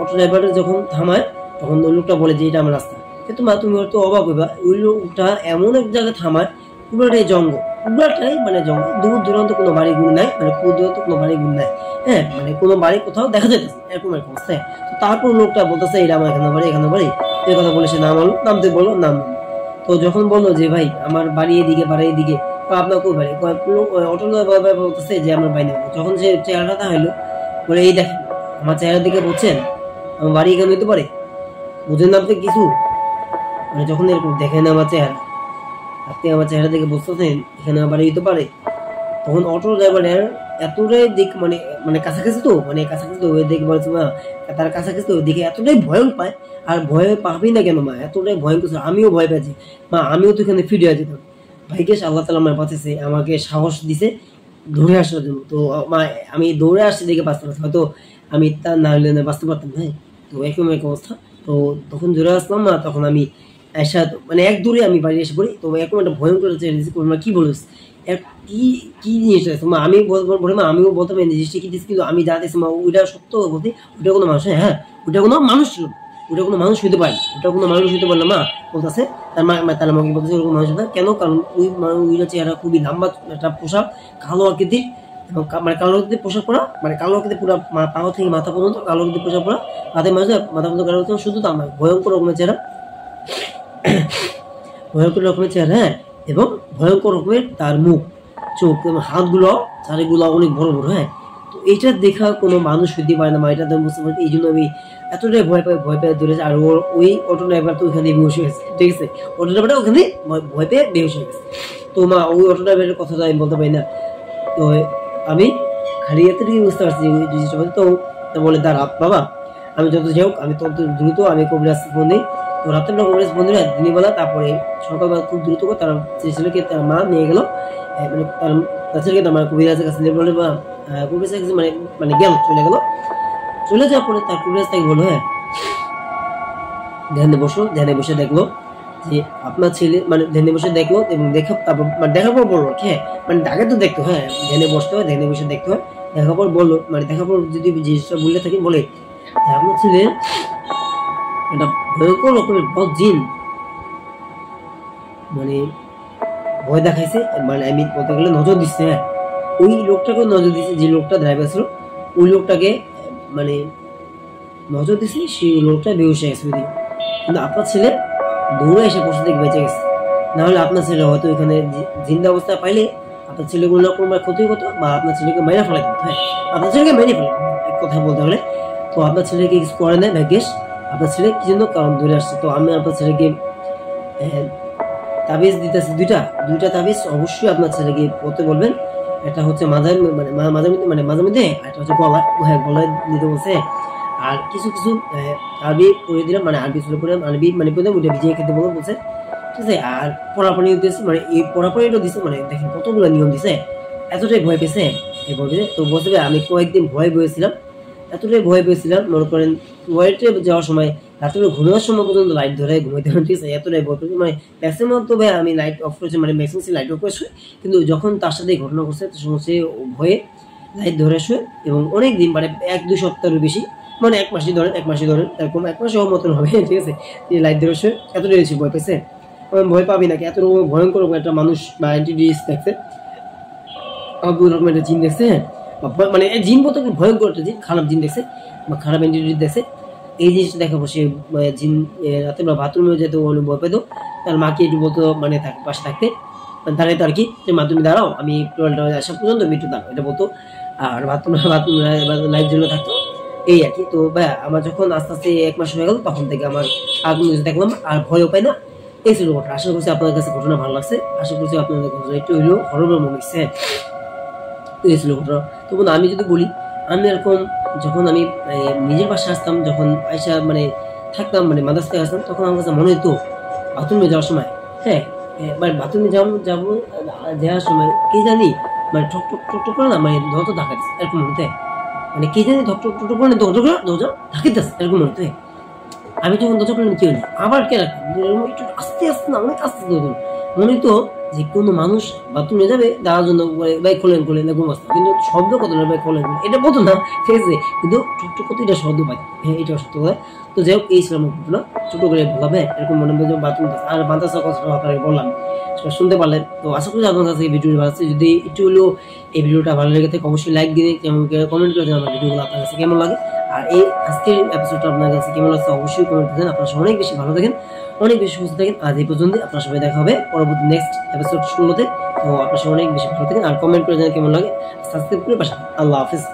অটো ড্রাইভারটা যখন থামায় তখন ওই লোকটা বলে যে এটা আমার রাস্তা। কিন্তু মা তুমি হয়তো অবাক হইবা, ওই লোকটা এমন এক জায়গায় থামায় পুরোটাই জঙ্গল, পুরোটাই মানে জঙ্গল, দূর দূরান্ত কোনো বাড়ি গুণ নাই, মানে দূরান্ত কোনো বাড়ি গুণ নাই। হ্যাঁ মানে কোনো বাড়ি কোথাও দেখা যাইতেছে এরকম একটা অবস্থা। তো তারপর লোকটা বলতেছে এটা আমার এখানে বাড়ি এই কথা বলে সে নামতে বললো নাম। তো যখন বললো যে ভাই আমার বাড়ি এদিকে আপনার কোন বাড়ি? অটো বলতেছে যে আমার বাড়ি নেবো। যখন সে চেহারাটা হইলো বলে এই দেখেন আমার চেহারার দিকে বলছেন আমার বাড়ি এখানে হইতে পারে? বুঝেন না আপনি কিছু? মানে যখন এরকম দেখেন আমার চেহারা, আপনি আমার চেহারা দেখে বুঝতেছেন এখানে আমার বাড়ি হইতে পারে? তখন অটো ড্রাইভারের এতটাই দিক মানে কাছাকাছি তো দেখে বলছে মা তার কাছাকাছি তো দেখে এতটাই ভয় পায়। আর ভয় পাবি না কেন মা, এতটাই ভয়ঙ্কর। আমিও ভয় পাচ্ছি মা, আমিও তো এখানে ফিরে যেতাম। ভাইকে আল্লাহ তাআলা আমার বাঁচাইছে, আমাকে সাহস দিছে ধরে আসার জন্য। তো মা আমি দৌড়ে আসছি দেখে বাঁচতে পারছি, হয়তো আমি তা না হলে বাঁচতে পারতাম। হ্যাঁ তো এরকম এক অবস্থা। তো তখন ধরে আসলাম না, তখন আমি মানে এক দূরে আমি বাড়ি এসে পড়ি। তো এরকম একটা ভয়ঙ্কর কি বলিস কি জিনিসটা আমি বলে মা আমিও বলতে পারি জিনিসটা কি, কিন্তু আমি জানতেছি মা ওইটা সত্য বলতে ওইটা কোনো মানুষ, হ্যাঁ ওইটা কোনো মানুষ ছিল। ওটা কোনো মানুষ হইতে পারে, ওটা কোনো মানুষ হইতে পারে না। মা বলতেছে, তার মাকে বলতেছে ওরকম মানুষ হতে কেন, কারণ ওইটা চেহারা খুবই লম্বা একটা পোশাক, কালো আকৃতির, এবং মানে কালো আকৃতির পোশাক পরা, মানে কালো আকৃতির পুরো পা থেকে মাথা পর্যন্ত কালো আকৃতির পোশাক পরা, হাতে মাঝে মাথা পর্যন্ত কালো আকৃতি, শুধু তা নয় ভয়ঙ্কর রকমের চেহারা, ভয়ঙ্কর রকমের চেহারা, হ্যাঁ, এবং ভয়ঙ্কর রকমের তার মুখ, চোখ এবং হাতগুলো চারিগুলো অনেক বড় বড়, হ্যাঁ। তো এইটা দেখা কোনো মানুষ হইতে পারে না মা, এটা আমি বুঝতে পারছি। এই জন্য আমি এতটাই ভয় পেয়ে ধরেছি। আর ওই অটো ড্রাইভার তো ওখানে বেহুশ হয়ে গেছে, ঠিক আছে, অটো ড্রাইভারটা ওখানে ভয় পেয়ে বেহুশ হয়ে গেছে। তো মা ওই অটো ড্রাইভারের কথাটা আমি বলতে পারি না। তো আমি খালি এত থেকে বুঝতে পারছি যে জিনিসটা তো বলে দাঁড়া বাবা, আমি যত যাই হোক আমি তত দ্রুত আমি কবিরাজ ফোন দিই। তো রাতের বেলা কবিরাজ ফোন দিলে দিনের বেলা, তারপরে সকালবেলা খুব দ্রুত করে তার ছেলেকে তার মা নিয়ে গেল, মানে তার ছেলেকে তার কবিরাজের কাছে নিয়ে বলে, বা কবিরাজের কাছে মানে গেল, চলে গেল। চলে যাওয়ার পরে তার কবিরাজ তাকে বললো, হ্যাঁ ধ্যানে বসো। ধ্যানে বসে দেখলো যে আপনার ছেলে, মানে ধ্যানে বসে দেখলো, এবং তারপর মানে দেখার পর বললো, হ্যাঁ মানে আগে তো দেখতো, হ্যাঁ ধ্যানে বসতে হয়, ধ্যানে বসে দেখতে হয়। দেখার পর বললো, মানে দেখার পর যদি জিনিসটা বললে থাকি, বলে আপনার ছেলে একটা ভয়ঙ্কর রকমের বদ জিন মানে ভয় দেখাইছে, মানে আমি বলতে গেলে নজর দিচ্ছে, হ্যাঁ ওই লোকটাকে নজর দিচ্ছে, যে লোকটা ড্রাইভার ছিল ওই লোকটাকে মানে নজর দিচ্ছে, সেই লোকটা বেহুশ হয়ে গেছে। কিন্তু আপনার ছেলে দৌড়ে এসে বসে থেকে বেঁচে গেছে। না হলে আপনার ছেলে হয়তো এখানে জিন্দা অবস্থায় পাইলে আপনার ছেলেগুলো না কোনো ক্ষতি হতো, বা আপনার ছেলেকে মেরে ফেলে দিত, হ্যাঁ আপনার ছেলেকে মেরে ফেলে, এক কথা বলতে গেলে। তো আপনার ছেলেকে কিছু করে নেয় ভাগ্যেশ, আপনার ছেলে কি জন্য, কারণ ধরে আসছে। তো আমি আপনার ছেলেকে তাবিজ দিতেছি, দুইটা তাবিজ অবশ্যই আপনার ছেলেকে পড়তে বলবেন। এটা হচ্ছে মাঝে মধ্যে, এটা হচ্ছে গলায় দিতে বলছে। আর কিছু আরবি পড়ে দিলাম, মানে আরবি ছিল পড়ে, আরবি মানে পড়ে ওইটা ভিজিয়ে খেতে বলছে, ঠিক আছে। আর পড়াপড়ি দিয়েছে, মানে এই পড়াপড়িটা দিচ্ছে, মানে দেখেন কতগুলো নিয়ম দিছে। এতটাই ভয় পেয়েছে, তো বলতে আমি কয়েকদিন ভয় পেয়েছিলাম, এতটাই ভয় পেয়েছিলাম, মনে করেন ওয়াইটে যাওয়ার সময়, রাত্রে ঘুমানোর সময় পর্যন্ত লাইট ধরে ঘুমাইতে হবে, ঠিক আছে। এতটাই ভয় পেয়েছি, মানে ম্যাক্সিমাম তো ভাই আমি লাইট অফ করেছি, মানে ম্যাক্সিমাম লাইট অফ করে শুয়ে, কিন্তু যখন তার সাথে এই ঘটনা ঘটছে তখন সে ভয়ে লাইট ধরে শুয়ে, এবং অনেক দিন মানে 1-2 সপ্তাহের বেশি, মানে এক মাসই ধরেন এরকম 1 মাসের মতন হবে, ঠিক আছে, লাইট ধরে শুয়ে এতটাই বেশি ভয় পেয়েছে। ভয় পাবি নাকি, এত রকম ভয়ঙ্কর একটা মানুষ বা অ্যান্টিডিস দেখছে, অদ্ভুত রকমের একটা জিন দেখছে, মানে জিন বলতে ভয়ঙ্কর একটা জিন, খারাপ জিন দেখছে বা খারাপ এন্টিটি দেখছে। এই জিনিসটা দেখাবো, সে জিন রাতে বা বাথরুমে যেত, ভয় পেত। তার মাকে একটু বলতো, মানে পাশে থাকতে দাঁড়াইতো আর কি, যে মাধ্যমে দাঁড়াও, আমি টোয়েলটা আসা পর্যন্ত একটু দাঁড়াও, এটা বলতো। আর বাথরুম লাইট জ্বলে থাকতো, এই আর কি। তো ভাইয়া আমার যখন আস্তে আস্তে 1 মাস হয়ে গেল, তখন থেকে আমার আগুন দেখলাম, আর ভয়ও পাই না। এই ছিল ঘটনা। আশা করছি আপনাদের কাছে ঘটনা ভালো লাগছে, আশা করছি আপনাদের ঘটনা একটু হইলেও হরর মনে হচ্ছে। এই ছিল ঘটনা। তখন আমি যদি বলি, আমি এরকম যখন আমি নিজের বাসায় আসতাম, যখন আইসা মানে থাকতাম, মানে মাদ্রাসায় আসতাম, তখন আমার কাছে মনে হতো বাথরুমে যাওয়ার সময়, হ্যাঁ মানে বাথরুমে যাওয়ার সময় কে জানি মানে ঠক ঠক করে না, মানে দরজা ধাক্কাচ্ছে এরকম হতে, মানে কে জানি ঠক ঠক করে দরজা ধাক্কাচ্ছে এরকম হতে। আমি যখন দরজা খুলে কেউ নেই, আবার কে রাখতাম একটু আস্তে আস্তে না, অনেক আস্তে আস্তে মনে হতো যে কোনো মানুষ বাথরুমে যাবে যাওয়ার জন্য ভাই খোলেন এরকম অবস্থা, কিন্তু শব্দ কত না ভাই খোলেন, এটা বলতো না, ঠিক আছে, কিন্তু ঠুকঠুক করতে এটা শব্দ পাই, হ্যাঁ এটা সত্য কথা। তো যাই হোক, এই ছিল আমার ঘটনা, ছোট করে ভাবে এরকম মনে হয় বাথরুম আর মাদ্রাসার কথাটা আপনাকে বললাম, সেটা শুনতে পারলেন। তো আশা করি আপনার কাছে এই ভিডিওটি ভালো লাগছে। যদি একটু হলেও এই ভিডিওটা ভালো লেগে থাকে, অবশ্যই লাইক দিন, কমেন্ট করে দেন আমার ভিডিওগুলো আপনার কাছে কেমন লাগে। আর এই আজকের এপিসোডটা আপনার কাছে কেমন লাগছে অবশ্যই কমেন্ট দেন। আপনারা অনেক বেশি ভালো থাকেন, অনেক বেশি সুস্থ থাকেন। আজ এই পর্যন্ত, আপনার সবাই দেখা হবে পরবর্তী নেক্সট এপিসোড 16-তে। তো আপনার সবাই অনেক বেশি ভালো থাকেন, আর কমেন্ট করে দেন কেমন লাগে, সাবস্ক্রাইব করে পাশে। আল্লাহ হাফিজ।